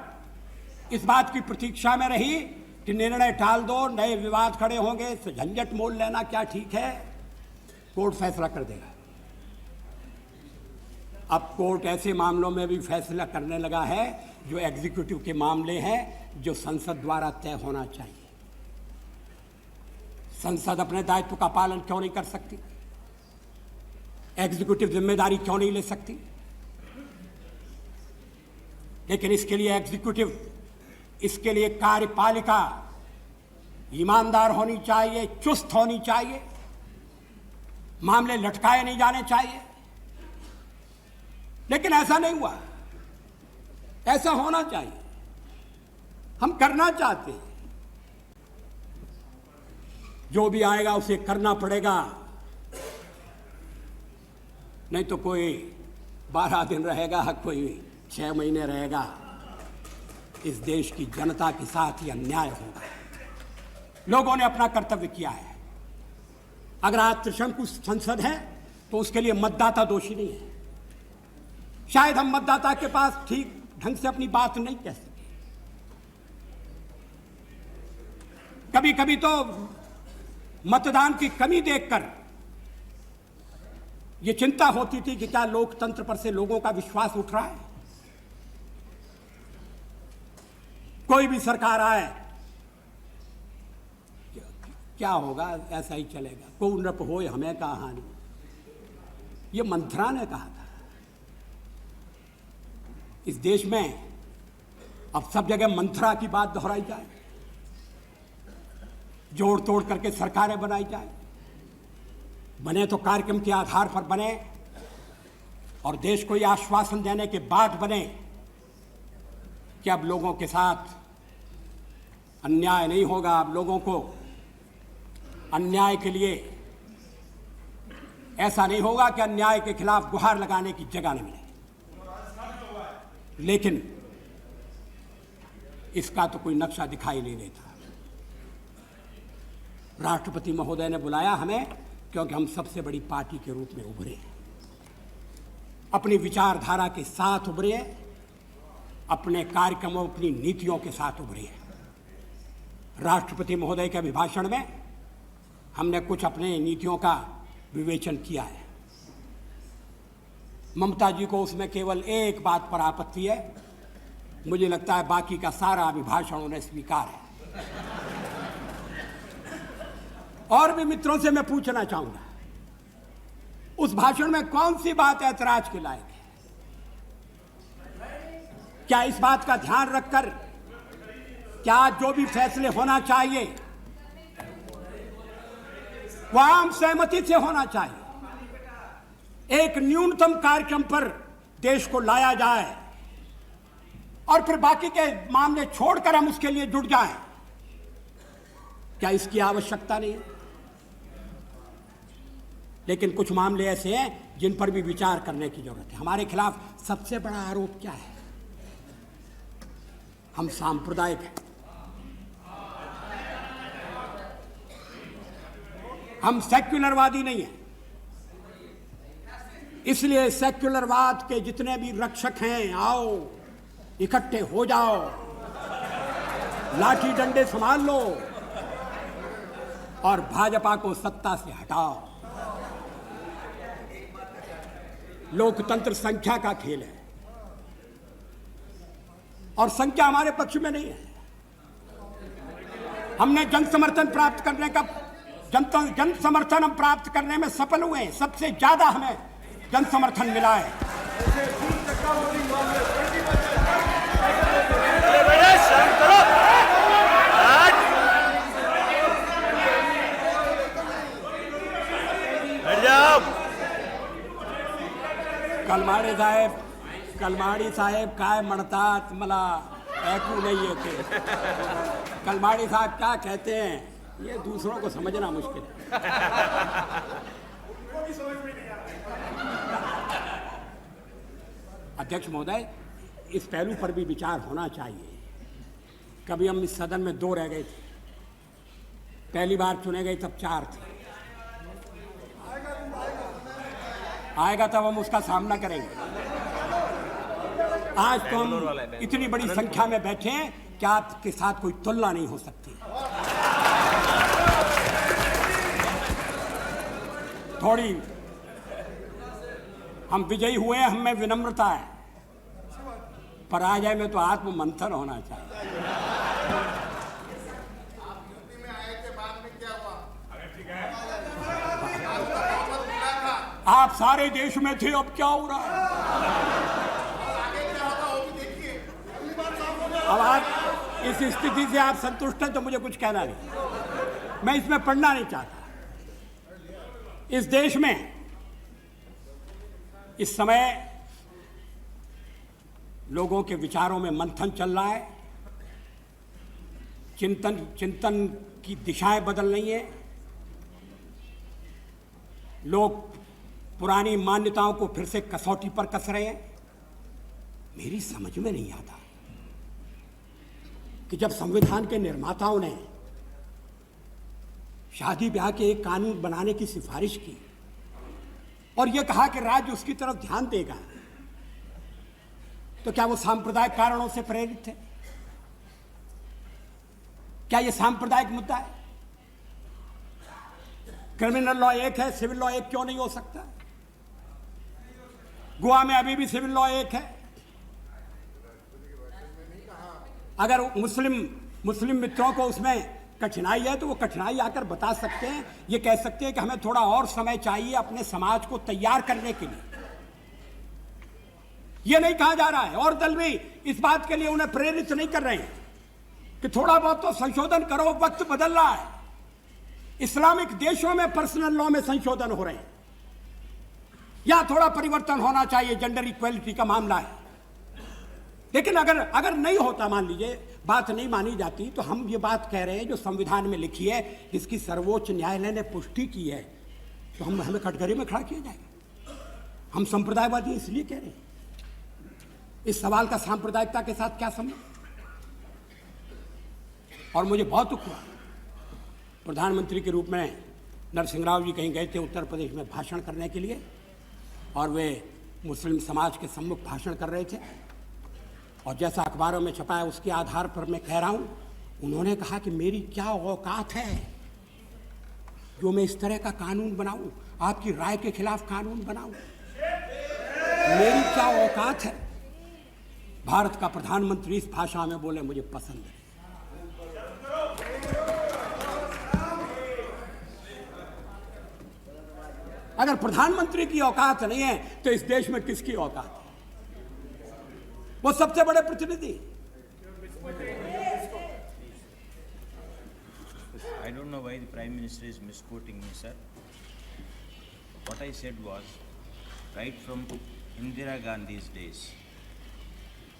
इस बात की प्रतीक्षा में रही कि निर्णय टाल दो, नए विवाद खड़े होंगे, झंझट मोल लेना क्या ठीक है, कोर्ट फैसला कर देगा। अब कोर्ट ऐसे मामलों में भी फैसला करने लगा है जो एग्जीक्यूटिव के मामले हैं, जो संसद द्वारा तय होना चाहिए। संसद अपने दायित्व का पालन क्यों नहीं कर सकती? एग्जीक्यूटिव जिम्मेदारी क्यों नहीं ले सकती? लेकिन इसके लिए एग्जीक्यूटिव, इसके लिए कार्यपालिका ईमानदार होनी चाहिए, चुस्त होनी चाहिए, मामले लटकाए नहीं जाने चाहिए। लेकिन ऐसा नहीं हुआ। ऐसा होना चाहिए। हम करना चाहते हैं, जो भी आएगा उसे करना पड़ेगा, नहीं तो कोई 12 दिन रहेगा, कोई 6 महीने रहेगा। इस देश की जनता के साथ ही अन्याय होगा। लोगों ने अपना कर्तव्य किया है। अगर आज त्रिशंकु संसद है तो उसके लिए मतदाता दोषी नहीं है। शायद हम मतदाता के पास ठीक ढंग से अपनी बात नहीं कह सके। कभी कभी तो मतदान की कमी देखकर यह चिंता होती थी कि क्या लोकतंत्र पर से लोगों का विश्वास उठ रहा है। कोई भी सरकार आए, क्या होगा, ऐसा ही चलेगा, को नृप होय हमें का हानि, ये मंथरा ने कहा था। इस देश में अब सब जगह मंथरा की बात दोहराई जाए, जोड़ तोड़ करके सरकारें बनाई जाए। बने तो कार्यक्रम के आधार पर बने, और देश को यह आश्वासन देने के बाद बने कि अब लोगों के साथ अन्याय नहीं होगा। अब लोगों को अन्याय के लिए ऐसा नहीं होगा कि अन्याय के खिलाफ गुहार लगाने की जगह नहीं मिले। लेकिन इसका तो कोई नक्शा दिखाई नहीं देता। राष्ट्रपति महोदय ने बुलाया हमें क्योंकि हम सबसे बड़ी पार्टी के रूप में उभरे, अपनी विचारधारा के साथ उभरे, अपने कार्यक्रमों, अपनी नीतियों के साथ उभरे। राष्ट्रपति महोदय के अभिभाषण में हमने कुछ अपने नीतियों का विवेचन किया है। ममता जी को उसमें केवल एक बात पर आपत्ति है, मुझे लगता है बाकी का सारा अभिभाषण उन्हें स्वीकार है। और भी मित्रों से मैं पूछना चाहूंगा, उस भाषण में कौन सी बात ऐतराज के लायक है? क्या इस बात का ध्यान रखकर क्या जो भी फैसले होना चाहिए वह आम सहमति से होना चाहिए, एक न्यूनतम कार्यक्रम पर देश को लाया जाए और फिर बाकी के मामले छोड़कर हम उसके लिए जुट जाएं? क्या इसकी आवश्यकता नहीं है? लेकिन कुछ मामले ऐसे हैं जिन पर भी विचार करने की जरूरत है। हमारे खिलाफ सबसे बड़ा आरोप क्या है? हम सांप्रदायिक हैं, हम सेक्युलरवादी नहीं हैं। इसलिए सेक्युलरवाद के जितने भी रक्षक हैं, आओ इकट्ठे हो जाओ, लाठी डंडे संभाल लो और भाजपा को सत्ता से हटाओ। लोकतंत्र संख्या का खेल है और संख्या हमारे पक्ष में नहीं है। हमने जन समर्थन प्राप्त करने का जन समर्थन हम प्राप्त करने में सफल हुए हैं। सबसे ज्यादा हमें जन समर्थन मिला है। कलमाडी साहेब काय म्हणतात मला ऐकू नहीं येते। कलमाडी साहब क्या कहते हैं ये दूसरों को समझना मुश्किल है। अध्यक्ष महोदय, इस पहलू पर भी विचार होना चाहिए। कभी हम इस सदन में 2 रह गए थे, पहली बार चुने गए तब 4 थे। आएगा तब हम उसका सामना करेंगे। आज तो हम इतनी बड़ी संख्या में बैठे हैं कि आपके साथ कोई तुलना नहीं हो सकती। थोड़ी हम विजयी हुए हैं, हम में विनम्रता है, पराजय में तो आत्म मंथन होना चाहिए। आप सारे देश में थे, अब क्या हो रहा है? अब आप इस स्थिति से आप संतुष्ट हैं तो मुझे कुछ कहना नहीं, मैं इसमें पढ़ना नहीं चाहता। इस देश में इस समय लोगों के विचारों में मंथन चल रहा है, चिंतन की दिशाएं बदल रही हैं। लोग पुरानी मान्यताओं को फिर से कसौटी पर कस रहे हैं। मेरी समझ में नहीं आता कि जब संविधान के निर्माताओं ने शादी ब्याह के एक कानून बनाने की सिफारिश की और यह कहा कि राज्य उसकी तरफ ध्यान देगा, तो क्या वो सांप्रदायिक कारणों से प्रेरित थे? क्या यह सांप्रदायिक मुद्दा है? क्रिमिनल लॉ एक है, सिविल लॉ एक क्यों नहीं हो सकता? गोवा में अभी भी सिविल लॉ एक है। अगर मुस्लिम मित्रों को उसमें कठिनाई है तो वो कठिनाई आकर बता सकते हैं, ये कह सकते हैं कि हमें थोड़ा और समय चाहिए अपने समाज को तैयार करने के लिए। ये नहीं कहा जा रहा है और दल भी इस बात के लिए उन्हें प्रेरित नहीं कर रहे हैं कि थोड़ा बहुत तो संशोधन करो, वक्त बदल रहा है। इस्लामिक देशों में पर्सनल लॉ में संशोधन हो रहे हैं, या थोड़ा परिवर्तन होना चाहिए, जेंडर इक्वलिटी का मामला है। लेकिन अगर नहीं होता, मान लीजिए बात नहीं मानी जाती, तो हम ये बात कह रहे हैं जो संविधान में लिखी है, जिसकी सर्वोच्च न्यायालय ने पुष्टि की है, तो हमें कटघरे में खड़ा किया जाएगा। हम संप्रदायवादी इसलिए कह रहे हैं। इस सवाल का सांप्रदायिकता के साथ क्या संबंध? और मुझे बहुत दुख हुआ, प्रधानमंत्री के रूप में नरसिंह राव जी कहीं गए थे उत्तर प्रदेश में भाषण करने के लिए, और वे मुस्लिम समाज के सम्मुख भाषण कर रहे थे, और जैसा अखबारों में छपा है उसके आधार पर मैं कह रहा हूं, उन्होंने कहा कि मेरी क्या औकात है जो मैं इस तरह का कानून बनाऊं, आपकी राय के खिलाफ कानून बनाऊं? मेरी क्या औकात है? भारत का प्रधानमंत्री इस भाषा में बोले, मुझे पसंद है। अगर प्रधानमंत्री की औकात नहीं है तो इस देश में किसकी औकात है? वो सबसे बड़े प्रतिनिधि। I don't know why the Prime Minister is misquoting me, sir. What I said was, right from Indira Gandhi's days,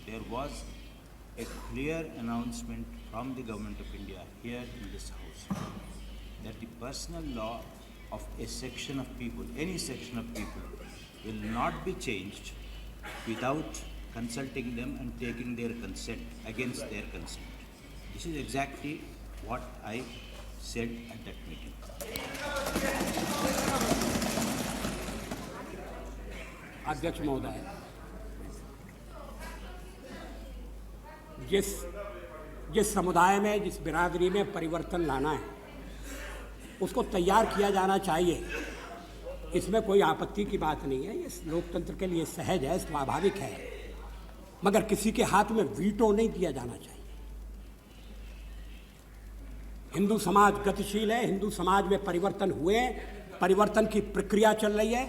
there was a clear announcement from the Government of India here in this House that the personal law of a section of people, any section of people, will not be changed without consulting them and taking their consent against their consent. This is exactly what I said at that meeting. अध्यक्ष महोदय, जिस समुदाय में, जिस बिरादरी में परिवर्तन लाना है उसको तैयार किया जाना चाहिए, इसमें कोई आपत्ति की बात नहीं है। ये लोकतंत्र के लिए सहज है, स्वाभाविक है, मगर किसी के हाथ में वीटो नहीं दिया जाना चाहिए। हिंदू समाज गतिशील है, हिंदू समाज में परिवर्तन हुए, परिवर्तन की प्रक्रिया चल रही है,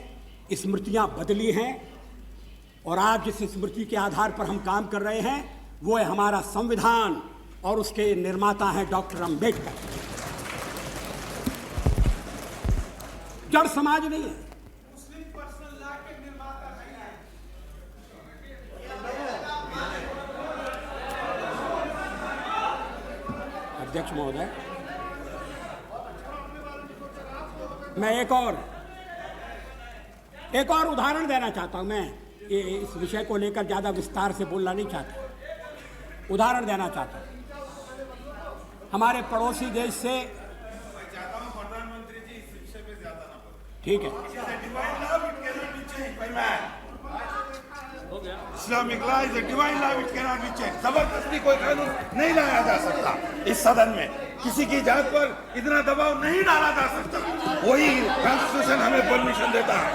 स्मृतियां बदली हैं और आज जिस स्मृति के आधार पर हम काम कर रहे हैं वो है हमारा संविधान और उसके निर्माता हैं डॉक्टर अंबेडकर। जड़ समाज नहीं है। अध्यक्ष महोदय, मैं एक और उदाहरण देना चाहता हूं। मैं इस विषय को लेकर ज्यादा विस्तार से बोलना नहीं चाहता, उदाहरण देना चाहता हूं। हमारे पड़ोसी देश से, ठीक है, Islamic law is a divine law which cannot be changed. जबरदस्ती कोई कानून नहीं लाया जा सकता इस सदन में, किसी की जात पर इतना दबाव नहीं डाला जा सकता। वही कॉन्स्टिट्यूशन हमें परमिशन देता है।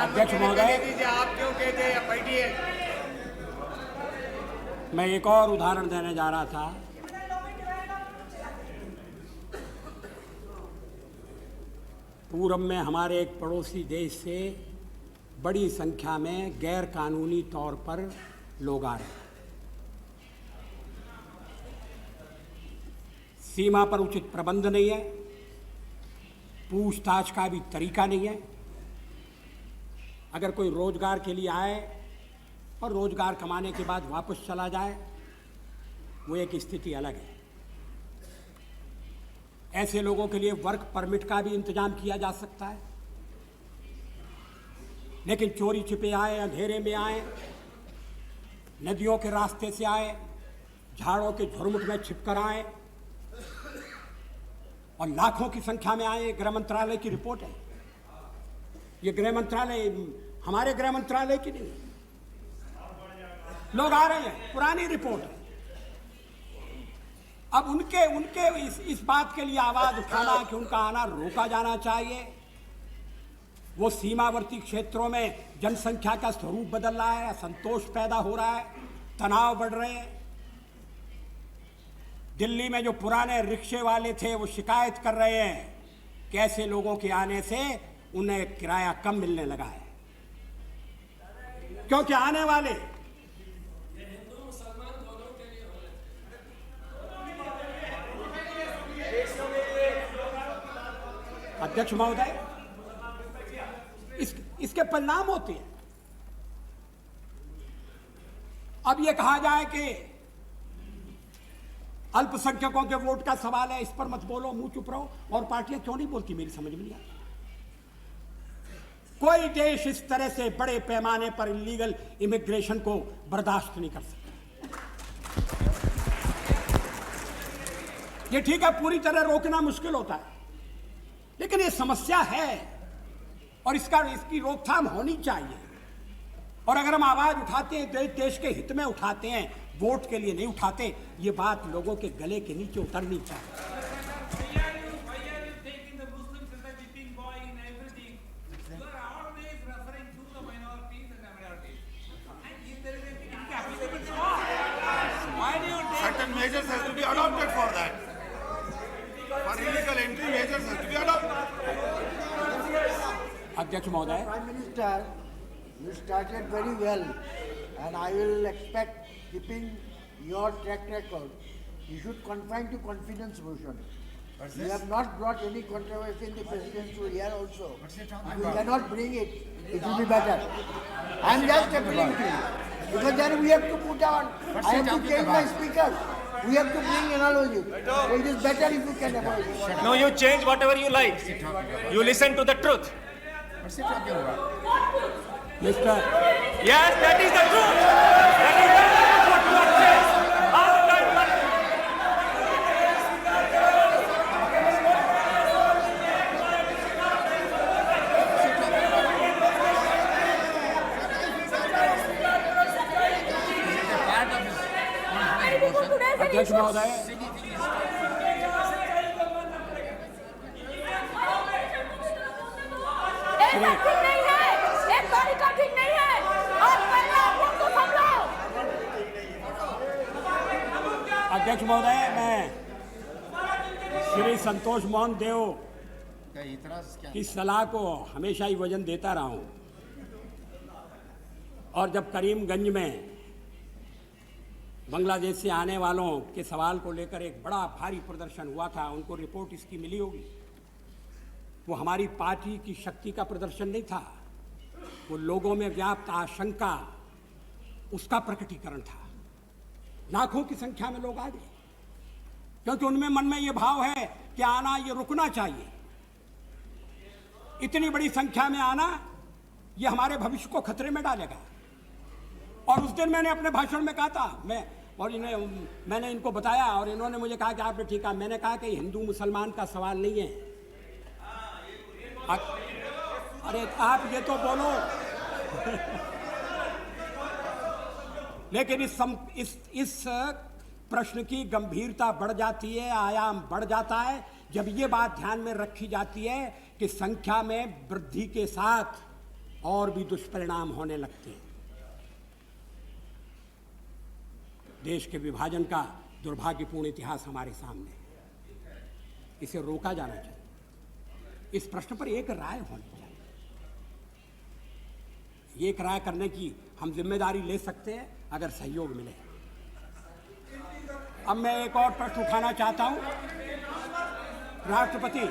अध्यक्ष महोदय, मैं एक और उदाहरण देने जा रहा था। पूर्व में हमारे एक पड़ोसी देश से बड़ी संख्या में गैर कानूनी तौर पर लोग आ रहे हैं। सीमा पर उचित प्रबंध नहीं है, पूछताछ का भी तरीका नहीं है। अगर कोई रोजगार के लिए आए और रोजगार कमाने के बाद वापस चला जाए, वो एक स्थिति अलग है। ऐसे लोगों के लिए वर्क परमिट का भी इंतजाम किया जा सकता है, लेकिन चोरी छिपे आए, अंधेरे में आए, नदियों के रास्ते से आए, झाड़ों के झुरमुट में छिपकर आए और लाखों की संख्या में आए। गृह मंत्रालय की रिपोर्ट है। ये गृह मंत्रालय, हमारे गृह मंत्रालय की नहीं, लोग आ रहे हैं, पुरानी रिपोर्ट है। अब उनके इस बात के लिए आवाज उठाना कि उनका आना रोका जाना चाहिए। वो सीमावर्ती क्षेत्रों में जनसंख्या का स्वरूप बदल रहा है, असंतोष पैदा हो रहा है, तनाव बढ़ रहे हैं। दिल्ली में जो पुराने रिक्शे वाले थे वो शिकायत कर रहे हैं कि ऐसे लोगों के आने से उन्हें किराया कम मिलने लगा है, क्योंकि आने वाले अध्यक्ष महोदय, इसके परिणाम होते हैं। अब ये कहा जाए कि अल्पसंख्यकों के वोट का सवाल है, इस पर मत बोलो, मुंह चुप रहो, और पार्टियां क्यों नहीं बोलती, मेरी समझ में नहीं आती। कोई देश इस तरह से बड़े पैमाने पर इलीगल इमिग्रेशन को बर्दाश्त नहीं कर सकता। ये ठीक है, पूरी तरह रोकना मुश्किल होता है, लेकिन ये समस्या है और इसकी रोकथाम होनी चाहिए। और अगर हम आवाज उठाते हैं, देश के हित में उठाते हैं, वोट के लिए नहीं उठाते, ये बात लोगों के गले के नीचे उतरनी चाहिए। Why are you taking the Muslims as a tipping boy in everything? You are always referring to the minorities and the minorities. And if there is anything inapplicable, stop. Why do you take... Certain measures has to be adopted for that. For illegal entry, measures has to be adopted. अध्यक्ष महोदय, Prime Minister, you started very well, and I will expect, keeping your track record, you should confine to confidence motion. You have not brought any controversy in the presidential year also. If you cannot bring it, it will be better. I am just appealing to you, because then we have to put on, I have to change my speaker. We have to bring analogy. So it is better if you can avoid it. No, you change whatever you like. You listen to the truth. Mister Yes, that is the truth. That is what you are saying. All the time. अध्यक्ष महोदय, एक बात ठीक नहीं है, एक तरीका ठीक नहीं है, और पहले आप लोग तो समझो। अध्यक्ष महोदय, मैं श्री संतोष मोहन देव की सलाह को हमेशा ही वजन देता रहा हूं, और जब करीमगंज में बांग्लादेश से आने वालों के सवाल को लेकर एक बड़ा भारी प्रदर्शन हुआ था, उनको रिपोर्ट इसकी मिली होगी। वो हमारी पार्टी की शक्ति का प्रदर्शन नहीं था, वो लोगों में व्याप्त आशंका, उसका प्रकटीकरण था। लाखों की संख्या में लोग आ गए, क्योंकि उनमें मन में ये भाव है कि आना ये रुकना चाहिए। इतनी बड़ी संख्या में आना ये हमारे भविष्य को खतरे में डालेगा। और उस दिन मैंने अपने भाषण में कहा था, मैंने इनको बताया, और इन्होंने मुझे कहा कि आपने ठीक है। मैंने कहा कि हिंदू मुसलमान का सवाल नहीं है। अरे आप ये तो बोलो लेकिन इस प्रश्न की गंभीरता बढ़ जाती है, आयाम बढ़ जाता है, जब ये बात ध्यान में रखी जाती है कि संख्या में वृद्धि के साथ और भी दुष्परिणाम होने लगते हैं। देश के विभाजन का दुर्भाग्यपूर्ण इतिहास हमारे सामने है, इसे रोका जाना चाहिए। इस प्रश्न पर एक राय होनी चाहिए। एक राय करने की हम जिम्मेदारी ले सकते हैं अगर सहयोग मिले। अब मैं एक और प्रश्न उठाना चाहता हूं। राष्ट्रपति,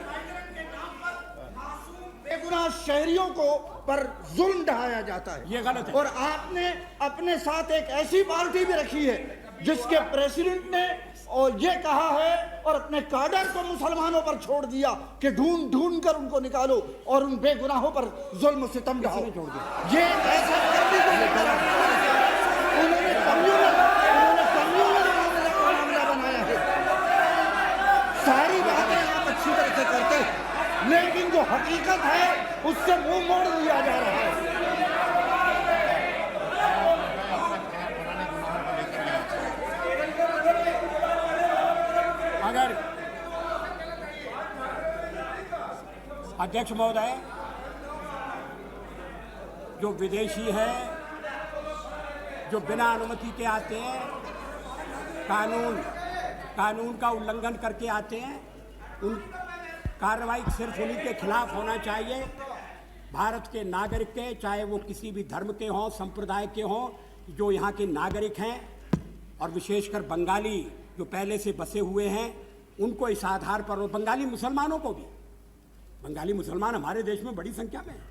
बेगुनाह शहरियों को पर जुल्म ढाया जाता है, ये गलत है। और आपने अपने साथ एक ऐसी पार्टी भी रखी है जिसके प्रेसिडेंट ने और ये कहा है और अपने काडर को मुसलमानों पर छोड़ दिया कि ढूंढ ढूंढ कर उनको निकालो और उन बेगुनाहों पर जुल्म सितम ढाओ। ये ऐसा करने को उन्होंने कम्युनल मामला बनाया है। सारी बातें आप अच्छी तरह से करते हैं, लेकिन जो हकीकत है उससे मुंह मोड़ दिया जा रहा है। अगर अध्यक्ष महोदय, जो विदेशी है, जो बिना अनुमति के आते हैं, कानून का उल्लंघन करके आते हैं, उन कार्रवाई सिर्फ उन्हीं के खिलाफ होना चाहिए। भारत के नागरिक के, चाहे वो किसी भी धर्म के हों, संप्रदाय के हों, जो यहाँ के नागरिक हैं, और विशेषकर बंगाली जो पहले से बसे हुए हैं, उनको इस आधार पर, और बंगाली मुसलमानों को भी। बंगाली मुसलमान हमारे देश में बड़ी संख्या में हैं,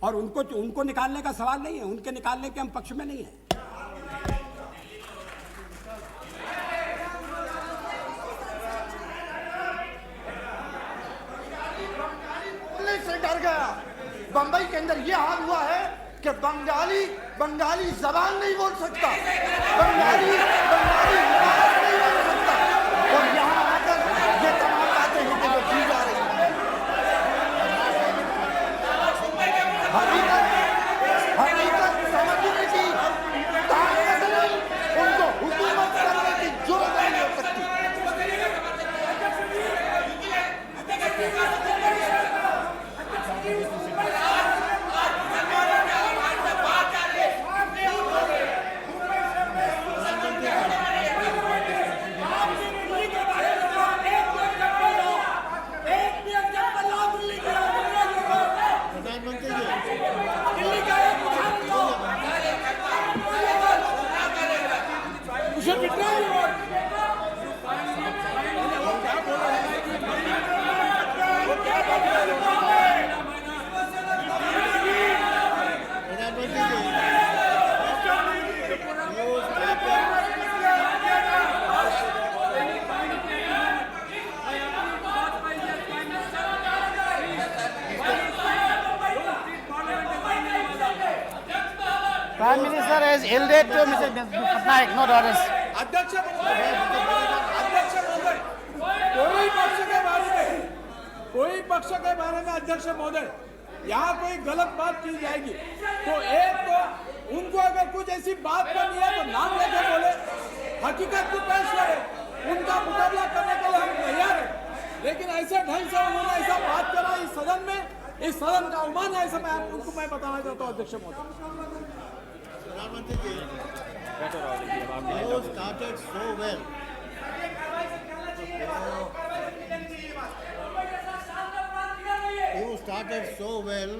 और उनको निकालने का सवाल नहीं है, उनके निकालने के हम पक्ष में नहीं है। से डर गया। बंबई के अंदर यह हाल हुआ है कि बंगाली जबान नहीं बोल सकता, बंगाली नहीं बोल सकता, और यहाँ आकर ये तमाम बातें हैं जो की जा रही हैं। हकीकत समझने की ताकत नहीं, sir has yielded to Mr. Patnaik, not others. अध्यक्ष महोदय, कोई पक्ष के बारे में अध्यक्ष महोदय यहाँ कोई गलत बात की जाएगी तो एक तो उनको अगर कुछ ऐसी बात करनी है तो नाम लेके बोले, हकीकत की पेश करे, उनका मुकाबला करने के लिए हम तैयार हैं। लेकिन ऐसे ढंग से उन्होंने ऐसा बात करा इस सदन में, इस सदन का अवमान है, ऐसा उनको मैं बताना चाहता हूँ अध्यक्ष महोदय। You started so well. You started so well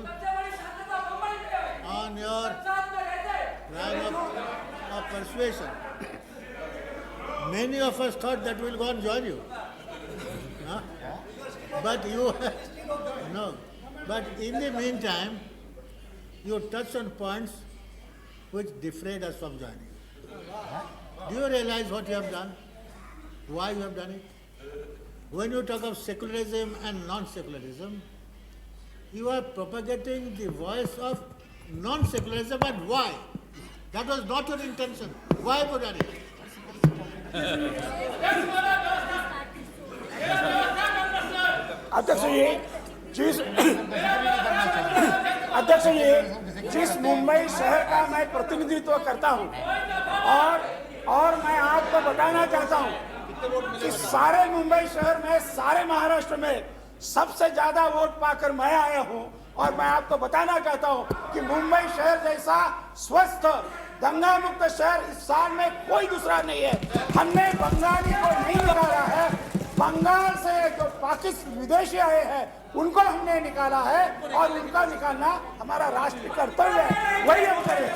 on your line of persuasion. Many of us thought that we'll go and join you. Huh? But you no. But in the meantime, you touched on points which defrayed us from joining. Do you realize what you have done? Why you have done it? When you talk of secularism and non-secularism, you are propagating the voice of non-secularism, and why? That was not your intention. Why have you done it? अध्यक्ष जी, जिस मुंबई शहर का मैं प्रतिनिधित्व करता हूं और मैं आपको बताना चाहता हूं कि सारे मुंबई शहर में, सारे महाराष्ट्र में सबसे ज्यादा वोट पाकर मैं आया हूं और मैं आपको बताना चाहता हूं कि मुंबई शहर जैसा स्वस्थ दंगा मुक्त शहर इस साल में कोई दूसरा नहीं है। हमने बंगाली को नहीं निकाला है, बंगाल से जो पाकिस्तान विदेशी आए हैं उनको हमने निकाला है और उनका निकालना हमारा राष्ट्रीय कर्तव्य है, वही हम करें।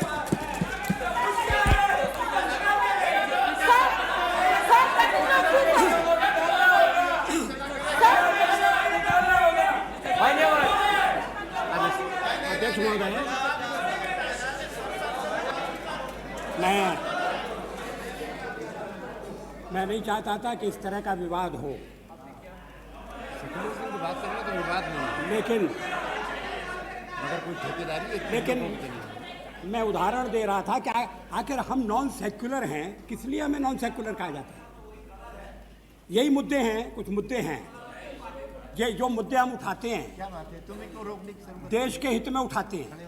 अध्यक्ष महोदय, मैं नहीं चाहता था कि इस तरह का विवाद हो, लेकिन मैं उदाहरण दे रहा था कि आखिर हम नॉन सेक्युलर हैं, किस लिए हमें नॉन सेक्युलर कहा जाता है? यही मुद्दे हैं, कुछ मुद्दे हैं ये जो मुद्दे हम उठाते हैं देश के हित में उठाते हैं,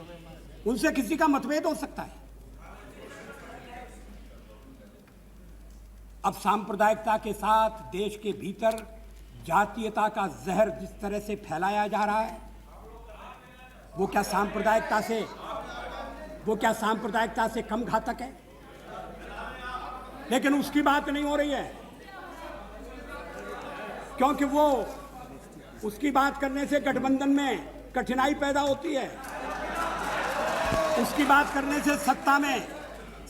उनसे किसी का मतभेद हो सकता है। अब सांप्रदायिकता के साथ देश के भीतर जातीयता का जहर जिस तरह से फैलाया जा रहा है, वो क्या सांप्रदायिकता से कम घातक है? लेकिन उसकी बात नहीं हो रही है, क्योंकि वो उसकी बात करने से गठबंधन में कठिनाई पैदा होती है, उसकी बात करने से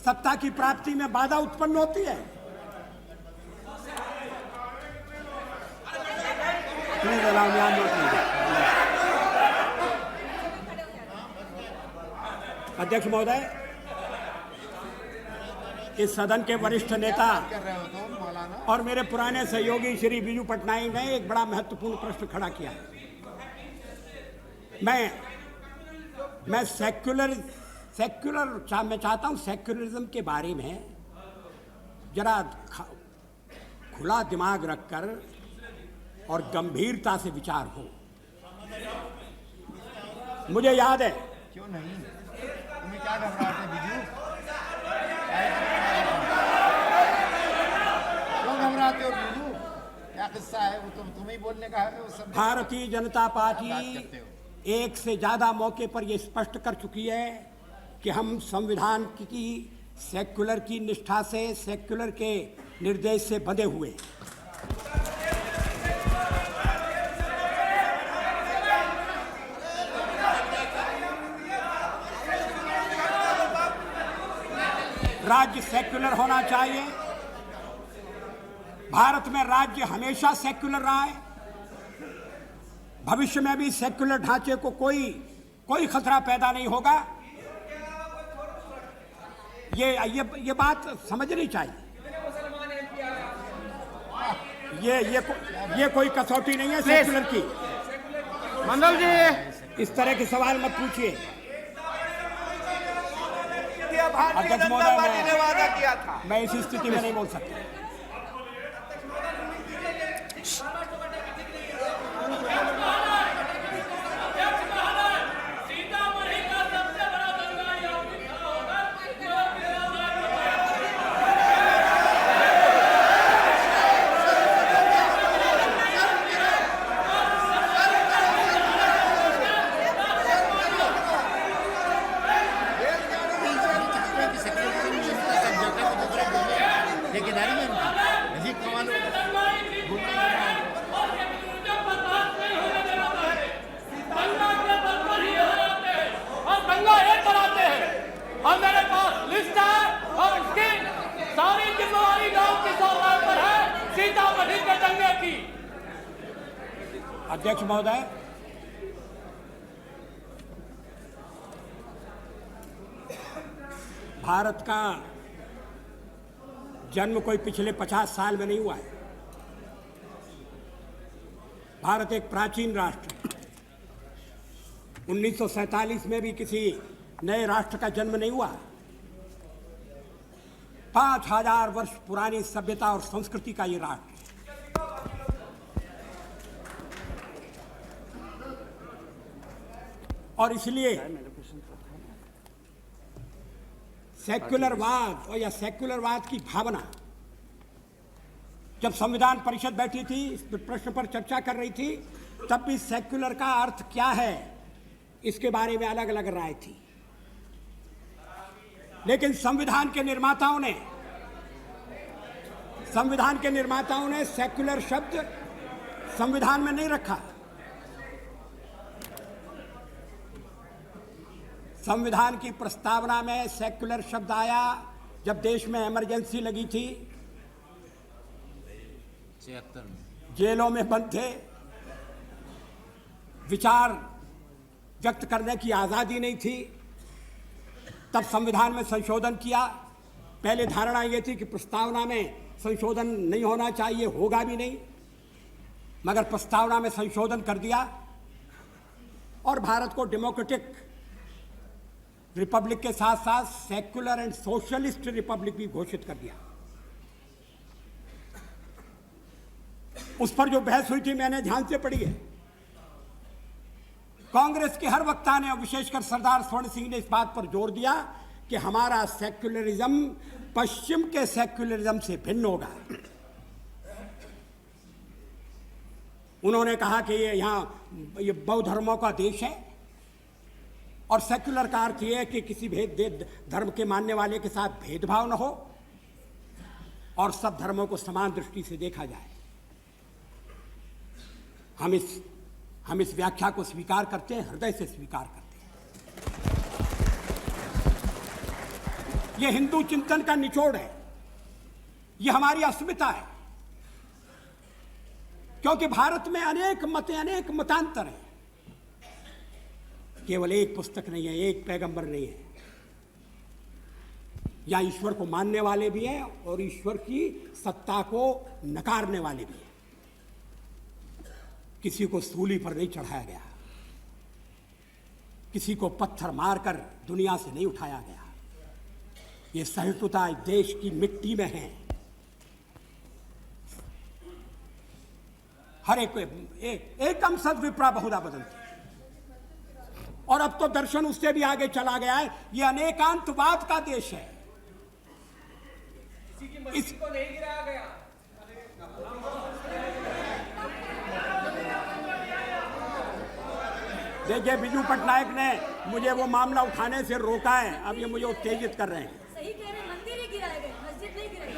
सत्ता की प्राप्ति में बाधा उत्पन्न होती है। अध्यक्ष महोदय, इस सदन के वरिष्ठ नेता और मेरे पुराने सहयोगी श्री बीजू पटनायक ने एक बड़ा महत्वपूर्ण प्रश्न खड़ा किया है। मैं चाहता हूं सेक्युलरिज्म के बारे में जरा खुला दिमाग रखकर और गंभीरता से विचार हो। मुझे याद है, क्यों नहीं, तुम्हें क्या घबराहट है बीजू? क्यों घबराते हो बीजू? क्या किस्सा है? वो तुम्हें बोलने का है। वो सब भारतीय जनता पार्टी एक से ज्यादा मौके पर यह स्पष्ट कर चुकी है कि हम संविधान की सेक्युलर की निष्ठा से, सेक्युलर के निर्देश से बंधे हुए। राज्य सेक्युलर होना चाहिए। भारत में राज्य हमेशा सेक्युलर रहा है, भविष्य में भी सेक्युलर ढांचे को कोई खतरा पैदा नहीं होगा। ये बात समझनी चाहिए। ये कोई कसौटी नहीं है सेक्युलर की। मंडल जी, इस तरह के सवाल मत पूछिए। भारतीय अध्यक्ष जनता महोदय, पार्टी ने वादा किया था। मैं इस स्थिति में नहीं बोल सकता। अध्यक्ष महोदय, भारत का जन्म कोई पिछले 50 साल में नहीं हुआ है। भारत एक प्राचीन राष्ट्र है। 1947 में भी किसी नए राष्ट्र का जन्म नहीं हुआ। 5000 वर्ष पुरानी सभ्यता और संस्कृति का ये राष्ट्र है। और इसलिए सेक्युलरवाद और या सेक्युलरवाद की भावना, जब संविधान परिषद बैठी थी, इस प्रश्न पर चर्चा कर रही थी, तब भी सेक्युलर का अर्थ क्या है इसके बारे में अलग अलग राय थी। लेकिन संविधान के निर्माताओं ने सेक्युलर शब्द संविधान में नहीं रखा। संविधान की प्रस्तावना में सेक्युलर शब्द आया जब देश में इमरजेंसी लगी थी, 76 में जेलों में बंद थे, विचार व्यक्त करने की आज़ादी नहीं थी, तब संविधान में संशोधन किया। पहले धारणा ये थी कि प्रस्तावना में संशोधन नहीं होना चाहिए, होगा भी नहीं, मगर प्रस्तावना में संशोधन कर दिया और भारत को डेमोक्रेटिक रिपब्लिक के साथ साथ सेक्युलर एंड सोशलिस्ट रिपब्लिक भी घोषित कर दिया। उस पर जो बहस हुई थी मैंने ध्यान से पढ़ी है। कांग्रेस के हर वक्ता ने, विशेषकर सरदार स्वर्ण सिंह ने, इस बात पर जोर दिया कि हमारा सेक्युलरिज्म पश्चिम के सेक्युलरिज्म से भिन्न होगा। उन्होंने कहा कि ये बौद्ध धर्मों का देश है और सेक्युलर का अर्थ यह है कि किसी धर्म के मानने वाले के साथ भेदभाव न हो और सब धर्मों को समान दृष्टि से देखा जाए। हम इस व्याख्या को स्वीकार करते हैं, हृदय से स्वीकार करते हैं। यह हिंदू चिंतन का निचोड़ है, यह हमारी अस्मिता है, क्योंकि भारत में अनेक मतांतर हैं। केवल एक पुस्तक नहीं है, एक पैगंबर नहीं है। या ईश्वर को मानने वाले भी हैं और ईश्वर की सत्ता को नकारने वाले भी हैं। किसी को सूली पर नहीं चढ़ाया गया, किसी को पत्थर मारकर दुनिया से नहीं उठाया गया। ये सहिष्णुता देश की मिट्टी में है। हर एकम सद विप्रा बहुधा बदलती। और अब तो दर्शन उससे भी आगे चला गया है। ये अनेकांतवाद का देश है। इसको नहीं गिराया गया। देखिए, बिजू पटनायक ने मुझे वो मामला उठाने से रोका है। अब ये मुझे उत्तेजित कर रहे हैं। सही कह रहे हैं, मंदिर ही गिराए गए, मस्जिद नहीं गिराई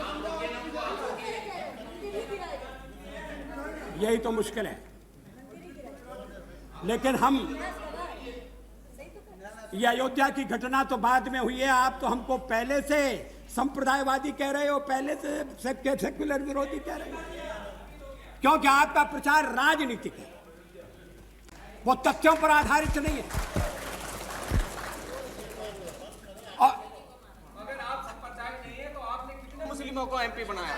गई। यही तो मुश्किल है। लेकिन हम, ये अयोध्या की घटना तो बाद में हुई है। आप तो हमको पहले से संप्रदायवादी कह रहे हो, पहले से सेक्युलर विरोधी कह रहे हो, क्योंकि आपका प्रचार राजनीतिक है, वो तथ्यों पर आधारित नहीं है। और अगर आप संप्रदाय नहीं है तो आपने कितने मुस्लिमों को एमपी बनाया?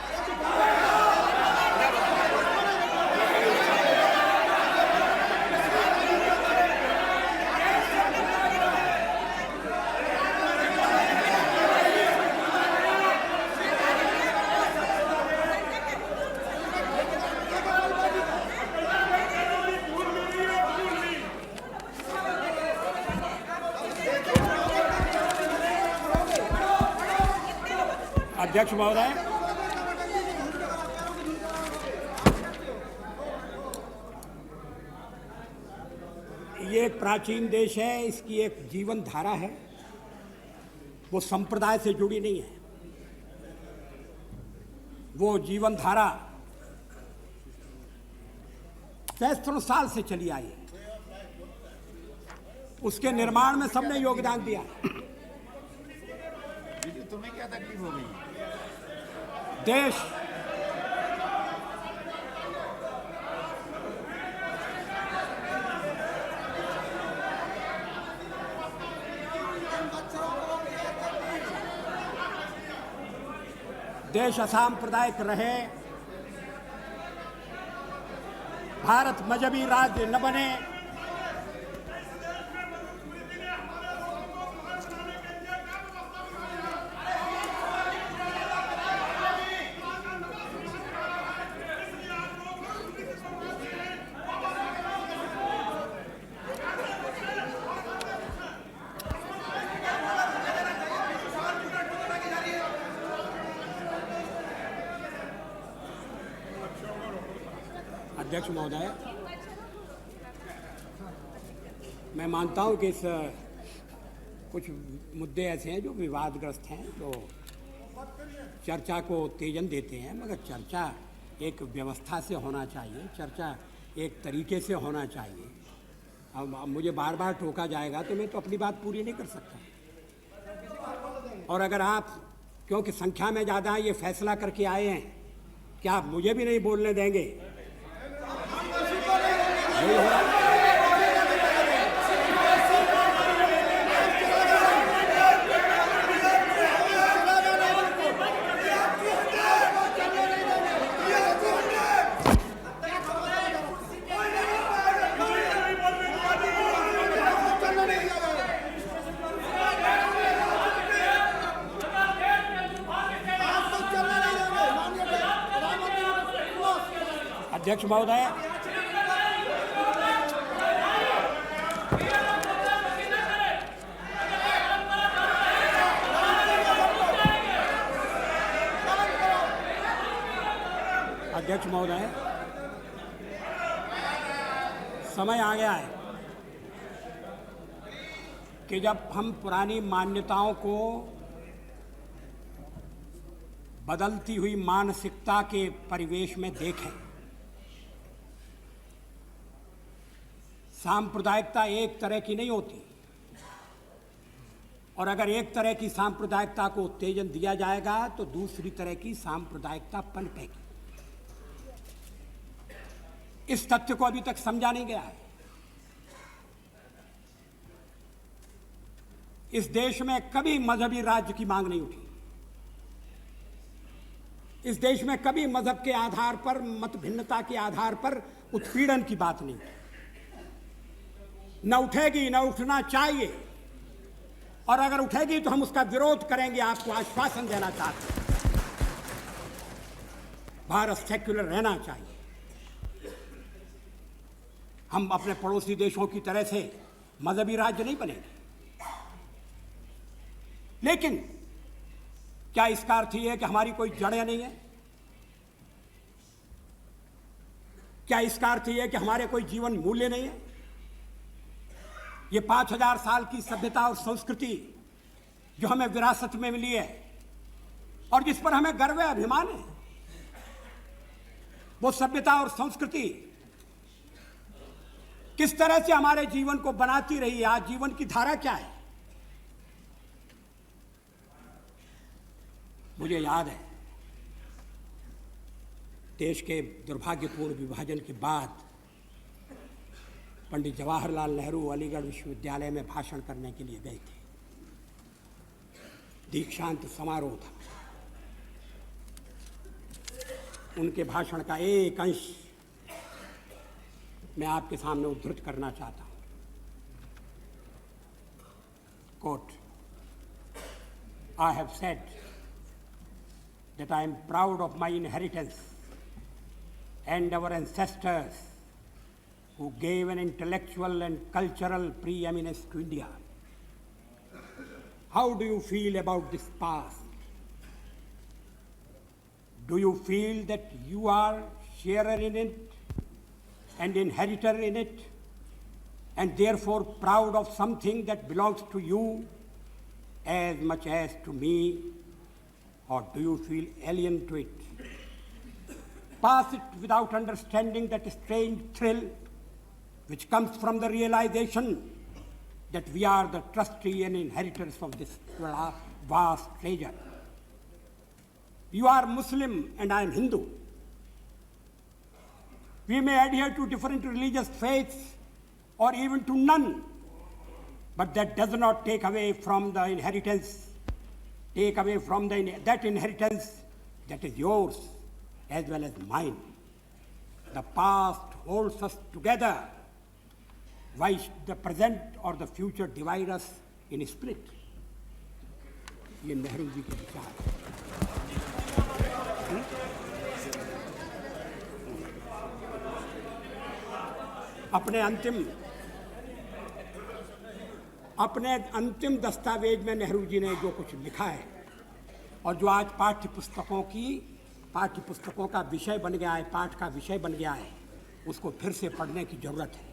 अध्यक्ष महोदय, ये एक प्राचीन देश है, इसकी एक जीवन धारा है, वो संप्रदाय से जुड़ी नहीं है। वो जीवन धारा सहस्त्रों साल से चली आई है, उसके निर्माण में सबने योगदान दिया। तुम्हें क्या तकलीफ हो गई? देश देश असांप्रदायिक रहे, भारत मजहबी राज्य न बने, अध्यक्ष महोदय, मैं मानता हूं कि इस कुछ मुद्दे ऐसे हैं जो विवादग्रस्त हैं, जो चर्चा को उत्तेजन देते हैं, मगर चर्चा एक व्यवस्था से होना चाहिए, चर्चा एक तरीके से होना चाहिए। अब मुझे बार बार टोका जाएगा तो मैं तो अपनी बात पूरी नहीं कर सकता। और अगर आप, क्योंकि संख्या में ज़्यादा ये फैसला करके आए हैं, क्या आप मुझे भी नहीं बोलने देंगे? अध्यक्ष महोदय, अध्यक्ष महोदय, समय आ गया है कि जब हम पुरानी मान्यताओं को बदलती हुई मानसिकता के परिवेश में देखें। सांप्रदायिकता एक तरह की नहीं होती, और अगर एक तरह की सांप्रदायिकता को उत्तेजन दिया जाएगा तो दूसरी तरह की सांप्रदायिकता पनपेगी। इस तथ्य को अभी तक समझा नहीं गया है। इस देश में कभी मजहबी राज्य की मांग नहीं उठी। इस देश में कभी मजहब के आधार पर, मत भिन्नता के आधार पर उत्पीड़न की बात नहीं उठी, न उठेगी, न उठना चाहिए। और अगर उठेगी तो हम उसका विरोध करेंगे, आपको आश्वासन देना चाहते हैं। भारत सेक्युलर रहना चाहिए। हम अपने पड़ोसी देशों की तरह से मजहबी राज्य नहीं बनेंगे। लेकिन क्या इसका अर्थ यह है कि हमारी कोई जड़ें नहीं है? क्या इसका अर्थ यह है कि हमारे कोई जीवन मूल्य नहीं है? ये 5000 साल की सभ्यता और संस्कृति जो हमें विरासत में मिली है और जिस पर हमें गर्व है, अभिमान है, वो सभ्यता और संस्कृति किस तरह से हमारे जीवन को बनाती रही है? आज जीवन की धारा क्या है? मुझे याद है, देश के दुर्भाग्यपूर्ण विभाजन के बाद पंडित जवाहरलाल नेहरू अलीगढ़ विश्वविद्यालय में भाषण करने के लिए गए थे। दीक्षांत समारोह था। उनके भाषण का एक अंश मैं आपके सामने उद्धृत करना चाहता हूं। Quote, I have said that I am proud of my inheritance and our ancestors who gave an intellectual and cultural preeminence to India. How do you feel about this past? Do you feel that you are sharer in it and inheritor in it, and therefore proud of something that belongs to you as much as to me, or do you feel alien to it? Pass it without understanding that strange thrill which comes from the realization that we are the trustee and inheritors of this vast treasure. You are Muslim and I am Hindu. We may adhere to different religious faiths or even to none, but that does not take away from the inheritance, that inheritance that is yours as well as mine. The past holds us together. Why should the present or the future divide us in a split? ये नेहरू जी के विचार हैं। अपने अंतिम दस्तावेज में नेहरू जी ने जो कुछ लिखा है और जो आज पाठ्य पुस्तकों का विषय बन गया है, पाठ का विषय बन गया है, उसको फिर से पढ़ने की जरूरत है।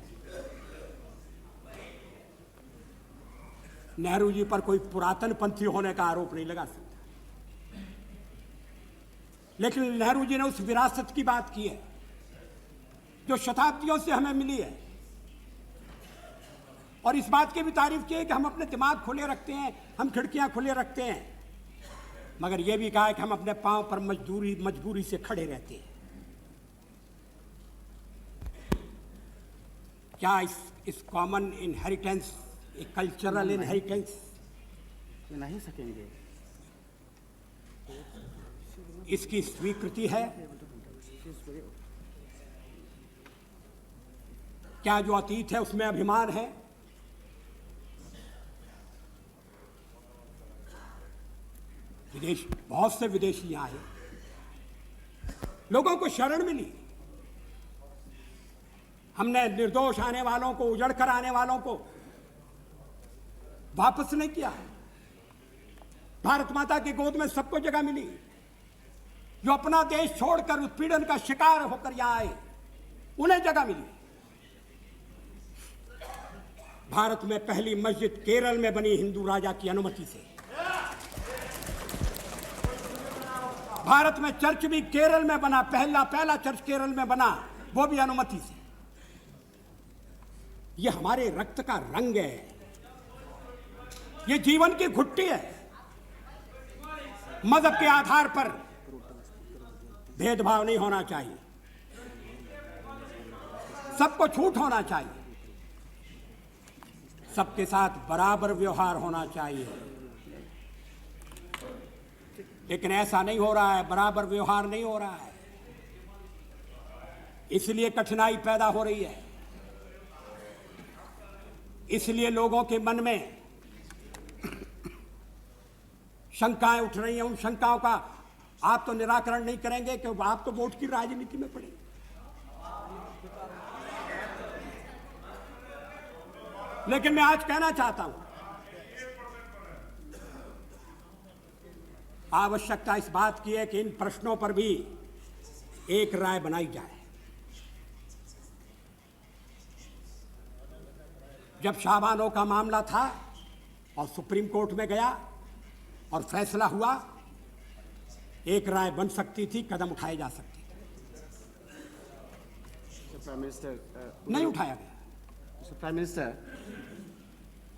नेहरू जी पर कोई पुरातन पंथी होने का आरोप नहीं लगा सकता, लेकिन नेहरू जी ने उस विरासत की बात की है जो शताब्दियों से हमें मिली है, और इस बात की भी तारीफ की है कि हम अपने दिमाग खुले रखते हैं, हम खिड़कियां खुले रखते हैं, मगर यह भी कहा है कि हम अपने पांव पर मजबूरी से खड़े रहते हैं। क्या इस कॉमन इनहेरिटेंस, एक कल्चरल इनहेरिटेंस नहीं सकेंगे, इसकी स्वीकृति है? क्या जो अतीत है उसमें अभिमान है? बहुत से विदेशी यहाँ आए, लोगों को शरण मिली, हमने निर्दोष आने वालों को, उजड़ कर आने वालों को वापस नहीं किया। भारत माता की गोद में सबको जगह मिली। जो अपना देश छोड़कर उत्पीड़न का शिकार होकर यहां आए, उन्हें जगह मिली। भारत में पहली मस्जिद केरल में बनी हिंदू राजा की अनुमति से। भारत में चर्च भी केरल में बना, पहला चर्च केरल में बना, वो भी अनुमति से। ये हमारे रक्त का रंग है, ये जीवन की घुट्टी है। मजहब के आधार पर भेदभाव नहीं होना चाहिए, सबको छूट होना चाहिए, सबके साथ बराबर व्यवहार होना चाहिए। लेकिन ऐसा नहीं हो रहा है, बराबर व्यवहार नहीं हो रहा है, इसलिए कठिनाई पैदा हो रही है। इसलिए लोगों के मन में शंकाएं उठ रही हैं। उन शंकाओं का आप तो निराकरण नहीं करेंगे कि आप तो वोट की राजनीति में पड़े। लेकिन मैं आज कहना चाहता हूं, आवश्यकता इस बात की है कि इन प्रश्नों पर भी एक राय बनाई जाए। जब शाहबानो का मामला था और सुप्रीम कोर्ट में गया और फैसला हुआ, एक राय बन सकती थी, कदम उठाए जा सकते थे, प्राइम मिनिस्टर नहीं उठाया गया। Mr. Prime Minister,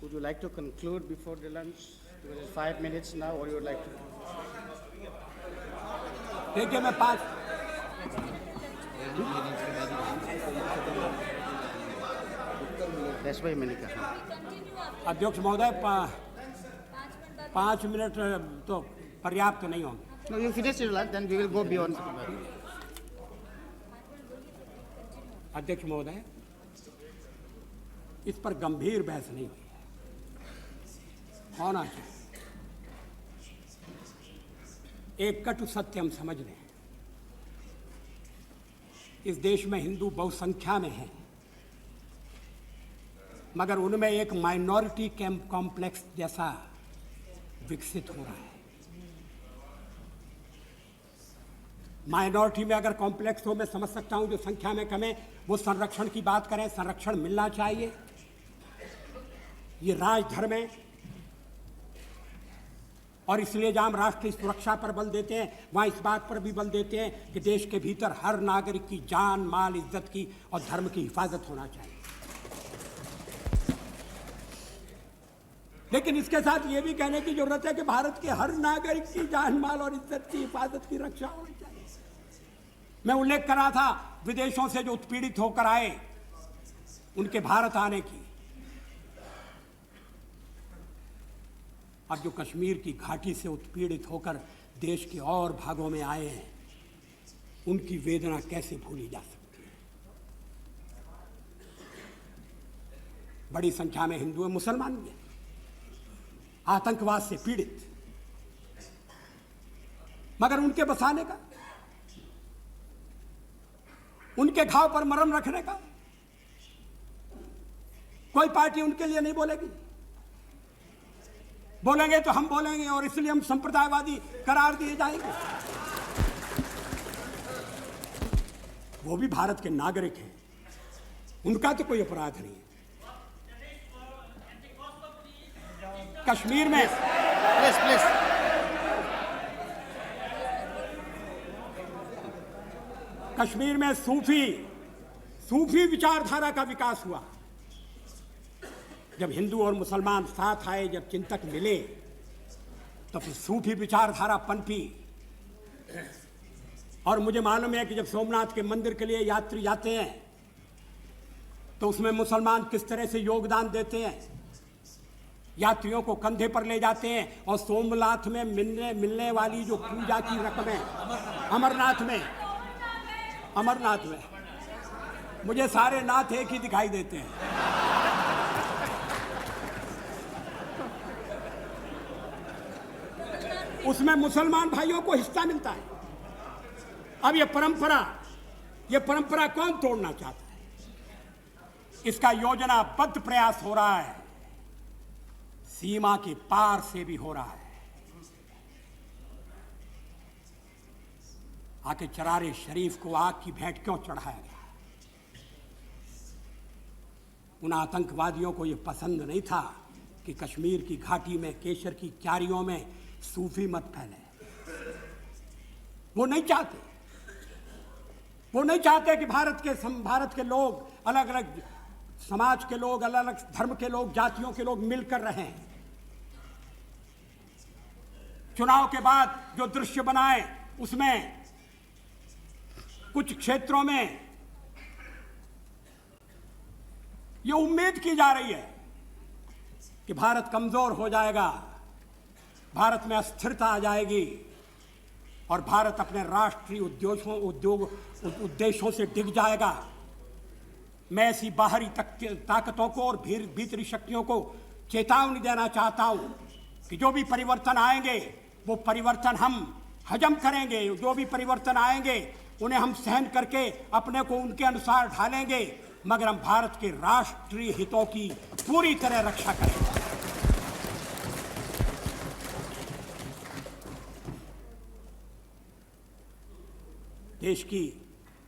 would you like to conclude before the lunch? Because it's 5 minutes now, or you would like to? देखिए, मैं 5 That's why मैंने कहा। अध्यक्ष महोदय 5 मिनट तो पर्याप्त नहीं होंगे। No, you finish your lunch, then we will go beyond. अध्यक्ष महोदय, इस पर गंभीर बहस नहीं हुई है, होना चाहिए। एक कटु सत्य हम समझ लें, इस देश में हिंदू बहुसंख्या में हैं, मगर उनमें एक माइनॉरिटी कॉम्प्लेक्स जैसा विकसित हो रहा है। माइनॉरिटी में अगर कॉम्प्लेक्स हो, मैं समझ सकता हूं, जो संख्या में कम है वो संरक्षण की बात करें, संरक्षण मिलना चाहिए, ये राजधर्म है। और इसलिए जहां हम राष्ट्रीय सुरक्षा पर बल देते हैं, वहां इस बात पर भी बल देते हैं कि देश के भीतर हर नागरिक की जान, माल, इज्जत की और धर्म की हिफाजत होना चाहिए। लेकिन इसके साथ ये भी कहने की जरूरत है कि भारत के हर नागरिक की जान, माल और इज्जत की हिफाजत की रक्षा होनी चाहिए। मैं उल्लेख कर रहा था विदेशों से जो उत्पीड़ित होकर आए, उनके भारत आने की। अब जो कश्मीर की घाटी से उत्पीड़ित होकर देश के और भागों में आए हैं, उनकी वेदना कैसे भूली जा सकती है। बड़ी संख्या में हिंदू और मुसलमान भी हैं, आतंकवाद से पीड़ित, मगर उनके बसाने का, उनके घाव पर मरहम रखने का कोई पार्टी उनके लिए नहीं बोलेगी। बोलेंगे तो हम बोलेंगे और इसलिए हम संप्रदायवादी करार दिए जाएंगे। वो भी भारत के नागरिक हैं, उनका तो कोई अपराध नहीं है। कश्मीर में प्लीज कश्मीर में सूफी विचारधारा का विकास हुआ। जब हिंदू और मुसलमान साथ आए, जब चिंतक मिले, तो फिर सूफी विचारधारा पनपी। और मुझे मालूम है कि जब सोमनाथ के मंदिर के लिए यात्री जाते हैं तो उसमें मुसलमान किस तरह से योगदान देते हैं। यात्रियों को कंधे पर ले जाते हैं और सोमनाथ में मिलने वाली जो पूजा की रकमें, अमरनाथ में मुझे सारे नाथ एक ही दिखाई देते हैं। उसमें मुसलमान भाइयों को हिस्सा मिलता है। अब ये परंपरा कौन तोड़ना चाहता है? इसका योजनाबद्ध प्रयास हो रहा है, सीमा के पार से भी हो रहा है। आके चरारे शरीफ को आग की भेंट क्यों चढ़ाया गया? उन आतंकवादियों को यह पसंद नहीं था कि कश्मीर की घाटी में, केशर की क्यारियों में सूफी मत फैले। वो नहीं चाहते कि भारत के लोग, अलग अलग समाज के लोग, अलग अलग धर्म के लोग, जातियों के लोग मिलकर रहें। चुनाव के बाद जो दृश्य बनाए, उसमें कुछ क्षेत्रों में ये उम्मीद की जा रही है कि भारत कमजोर हो जाएगा, भारत में अस्थिरता आ जाएगी और भारत अपने राष्ट्रीय उद्देश्यों से डिग जाएगा। मैं ऐसी बाहरी ताकतों को और भीतरी शक्तियों को चेतावनी देना चाहता हूं कि जो भी परिवर्तन आएंगे वो परिवर्तन हम हजम करेंगे। जो भी परिवर्तन आएंगे उन्हें हम सहन करके अपने को उनके अनुसार ढालेंगे, मगर हम भारत के राष्ट्रीय हितों की पूरी तरह रक्षा करेंगे।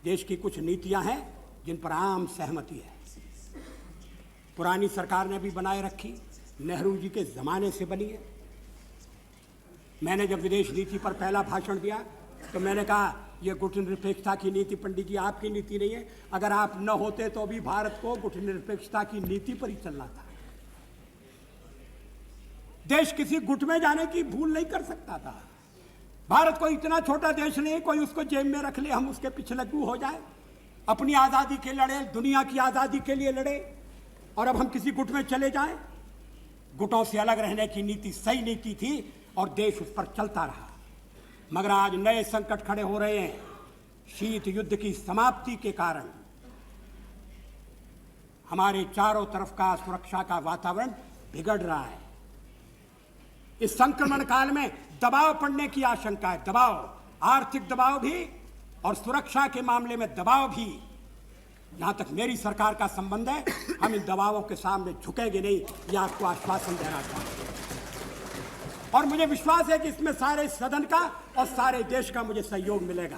देश की कुछ नीतियां हैं जिन पर आम सहमति है। पुरानी सरकार ने भी बनाए रखी, नेहरू जी के जमाने से बनी है। मैंने जब विदेश नीति पर पहला भाषण दिया तो मैंने कहा, यह गुटनिरपेक्षता की नीति पंडित जी आपकी नीति नहीं है। अगर आप न होते तो भी भारत को गुटनिरपेक्षता की नीति पर ही चलना था। देश किसी गुट में जाने की भूल नहीं कर सकता था। भारत कोई इतना छोटा देश नहीं, कोई उसको जेब में रख ले, हम उसके पीछे लगू हो जाए। अपनी आज़ादी के लड़े, दुनिया की आज़ादी के लिए लड़े, और अब हम किसी गुट में चले जाएं। गुटों से अलग रहने की नीति सही नीति थी और देश उस पर चलता रहा। मगर आज नए संकट खड़े हो रहे हैं। शीत युद्ध की समाप्ति के कारण हमारे चारों तरफ का सुरक्षा का वातावरण बिगड़ रहा है। इस संक्रमण काल में दबाव पड़ने की आशंका है। दबाव, आर्थिक दबाव भी और सुरक्षा के मामले में दबाव भी। जहां तक मेरी सरकार का संबंध है, हम इन दबावों के सामने झुकेंगे नहीं, यह आपको आश्वासन देना चाहते हैं। और मुझे विश्वास है कि इसमें सारे सदन का और सारे देश का मुझे सहयोग मिलेगा।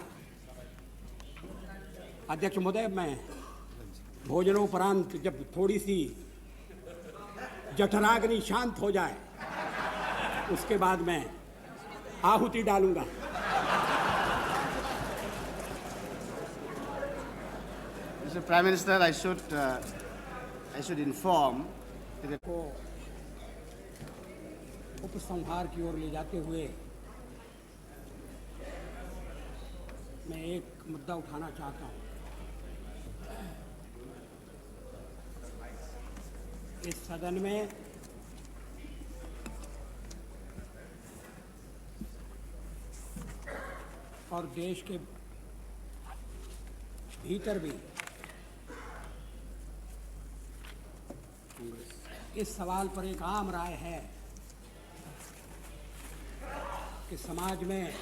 अध्यक्ष महोदय, मैं भोजनोपरांत जब थोड़ी सी जठराग्नि शांत हो जाए उसके बाद मैं आहुति डालूंगा। Mr. Prime Minister, I should inform that को उपसंहार की ओर ले जाते हुए मैं एक मुद्दा उठाना चाहता हूं। इस सदन में और देश के भीतर भी इस सवाल पर एक आम राय है कि समाज में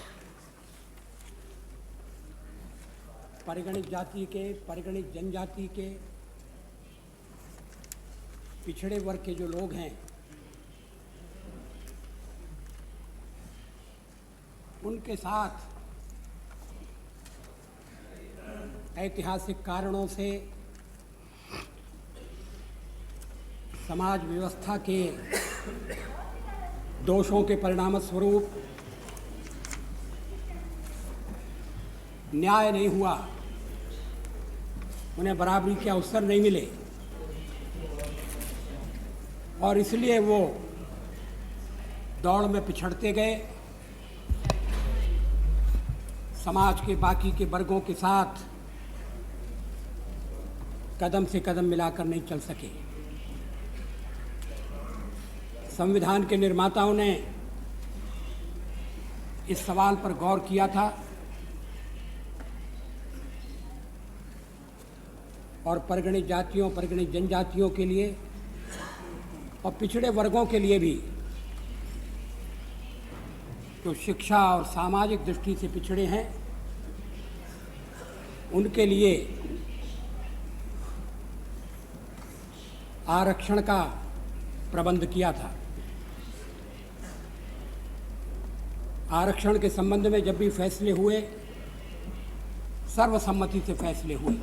परिगणित जाति के, परिगणित जनजाति के, पिछड़े वर्ग के जो लोग हैं उनके साथ ऐतिहासिक कारणों से समाज व्यवस्था के दोषों के परिणाम स्वरूप न्याय नहीं हुआ, उन्हें बराबरी के अवसर नहीं मिले और इसलिए वो दौड़ में पिछड़ते गए, समाज के बाकी के वर्गों के साथ कदम से कदम मिलाकर नहीं चल सके। संविधान के निर्माताओं ने इस सवाल पर गौर किया था और परिगणित जातियों, परिगणित जनजातियों के लिए और पिछड़े वर्गों के लिए भी, जो शिक्षा और सामाजिक दृष्टि से पिछड़े हैं, उनके लिए आरक्षण का प्रबंध किया था। आरक्षण के संबंध में जब भी फैसले हुए, सर्वसम्मति से फैसले हुए।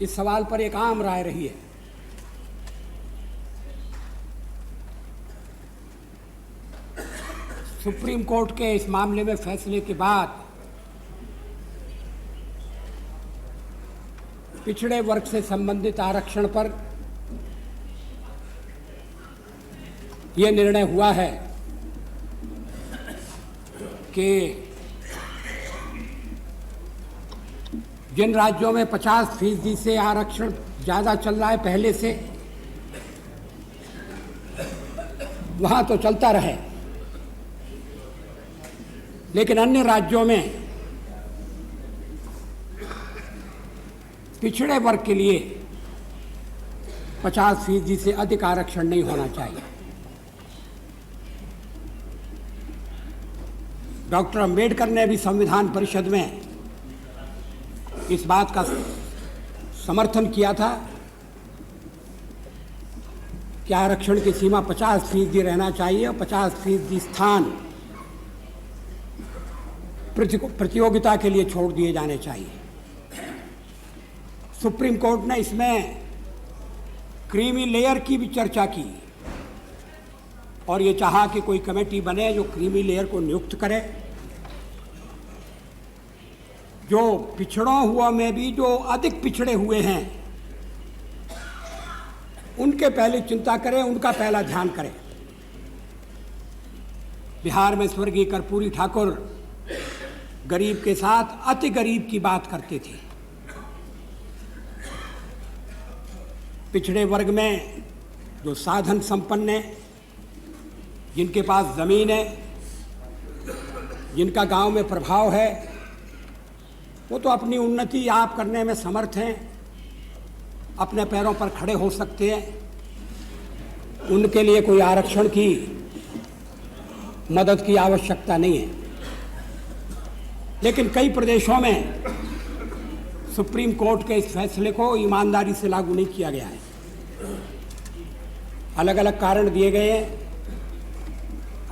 इस सवाल पर एक आम राय रही है सुप्रीम कोर्ट के इस मामले में फैसले के बाद पिछड़े वर्ग से संबंधित आरक्षण पर यह निर्णय हुआ है कि जिन राज्यों में 50% से आरक्षण ज़्यादा चल रहा है पहले से, वहाँ तो चलता रहे, लेकिन अन्य राज्यों में पिछड़े वर्ग के लिए 50% से अधिक आरक्षण नहीं होना चाहिए। डॉक्टर अंबेडकर ने भी संविधान परिषद में इस बात का समर्थन किया था कि आरक्षण की सीमा 50% रहना चाहिए और 50% स्थान प्रतियोगिता के लिए छोड़ दिए जाने चाहिए। सुप्रीम कोर्ट ने इसमें क्रीमी लेयर की भी चर्चा की और ये चाहा कि कोई कमेटी बने जो क्रीमी लेयर को नियुक्त करे, जो पिछड़ों हुआ में भी जो अधिक पिछड़े हुए हैं उनके पहले चिंता करें, उनका पहला ध्यान करें। बिहार में स्वर्गीय कर्पूरी ठाकुर गरीब के साथ अति गरीब की बात करते थे। पिछड़े वर्ग में जो साधन संपन्न है, जिनके पास जमीन है, जिनका गांव में प्रभाव है, वो तो अपनी उन्नति आप करने में समर्थ हैं, अपने पैरों पर खड़े हो सकते हैं, उनके लिए कोई आरक्षण की मदद की आवश्यकता नहीं है। लेकिन कई प्रदेशों में सुप्रीम कोर्ट के इस फैसले को ईमानदारी से लागू नहीं किया गया है। अलग अलग कारण दिए गए हैं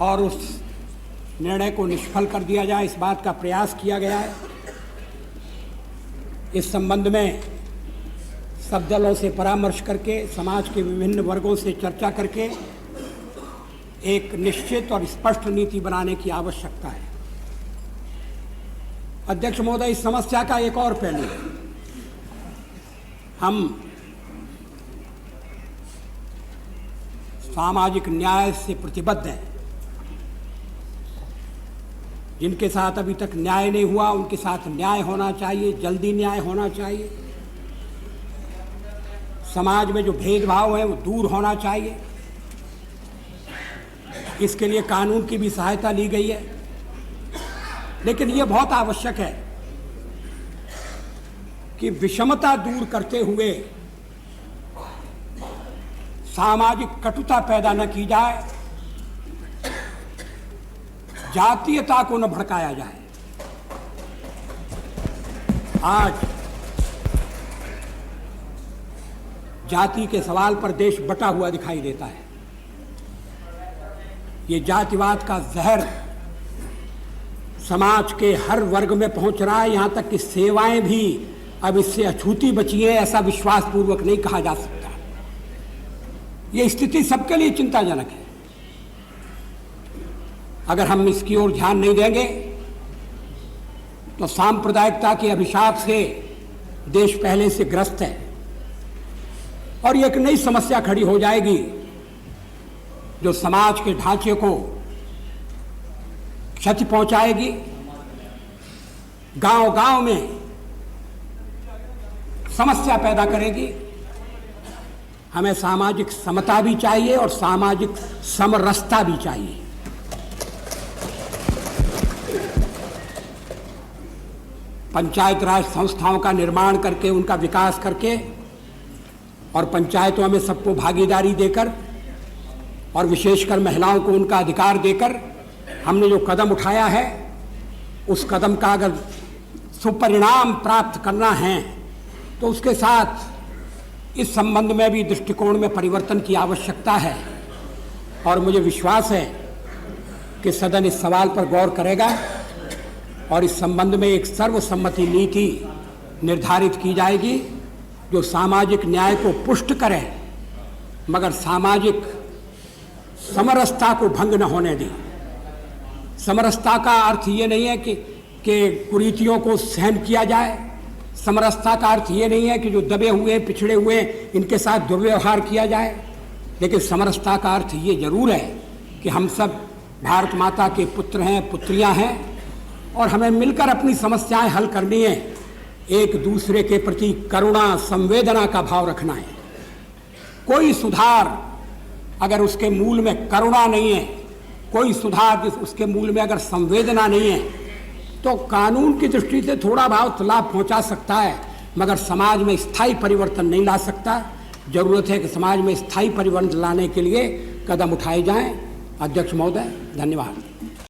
और उस निर्णय को निष्फल कर दिया जाए, इस बात का प्रयास किया गया है। इस संबंध में सब दलों से परामर्श करके, समाज के विभिन्न वर्गों से चर्चा करके एक निश्चित और स्पष्ट नीति बनाने की आवश्यकता है। अध्यक्ष महोदय, इस समस्या का एक और पहलू है। हम सामाजिक न्याय से प्रतिबद्ध हैं। जिनके साथ अभी तक न्याय नहीं हुआ, उनके साथ न्याय होना चाहिए, जल्दी न्याय होना चाहिए। समाज में जो भेदभाव है वो दूर होना चाहिए। इसके लिए कानून की भी सहायता ली गई है, लेकिन ये बहुत आवश्यक है कि विषमता दूर करते हुए सामाजिक कटुता पैदा न की जाए, जातीयता को न भड़काया जाए। आज जाति के सवाल पर देश बटा हुआ दिखाई देता है। ये जातिवाद का जहर समाज के हर वर्ग में पहुंच रहा है। यहां तक कि सेवाएं भी अब इससे अछूती बची है, ऐसा विश्वास पूर्वक नहीं कहा जा सकता। ये स्थिति सबके लिए चिंताजनक है। अगर हम इसकी ओर ध्यान नहीं देंगे तो सांप्रदायिकता के अभिशाप से देश पहले से ग्रस्त है और ये एक नई समस्या खड़ी हो जाएगी जो समाज के ढांचे को क्षति पहुंचाएगी। गांव-गांव में समस्या पैदा करेगी। हमें सामाजिक समता भी चाहिए और सामाजिक समरसता भी चाहिए। पंचायत राज संस्थाओं का निर्माण करके, उनका विकास करके और पंचायतों में सबको भागीदारी देकर और विशेषकर महिलाओं को उनका अधिकार देकर हमने जो कदम उठाया है, उस कदम का अगर सुपरिणाम प्राप्त करना है तो उसके साथ इस संबंध में भी दृष्टिकोण में परिवर्तन की आवश्यकता है। और मुझे विश्वास है कि सदन इस सवाल पर गौर करेगा और इस संबंध में एक सर्वसम्मति नीति निर्धारित की जाएगी जो सामाजिक न्याय को पुष्ट करे मगर सामाजिक समरसता को भंग न होने दे। समरसता का अर्थ ये नहीं है कि कुरीतियों को सहन किया जाए। समरसता का अर्थ ये नहीं है कि जो दबे हुए, पिछड़े हुए, इनके साथ दुर्व्यवहार किया जाए। लेकिन समरसता का अर्थ ये जरूर है कि हम सब भारत माता के पुत्र हैं, पुत्रियां हैं और हमें मिलकर अपनी समस्याएं हल करनी है। एक दूसरे के प्रति करुणा, संवेदना का भाव रखना है। कोई सुधार अगर उसके मूल में करुणा नहीं है, कोई सुधार उसके मूल में अगर संवेदना नहीं है, तो कानून की दृष्टि से थोड़ा बहुत लाभ पहुंचा सकता है मगर समाज में स्थायी परिवर्तन नहीं ला सकता। जरूरत है कि समाज में स्थायी परिवर्तन लाने के लिए कदम उठाए जाएं। अध्यक्ष महोदय, धन्यवाद।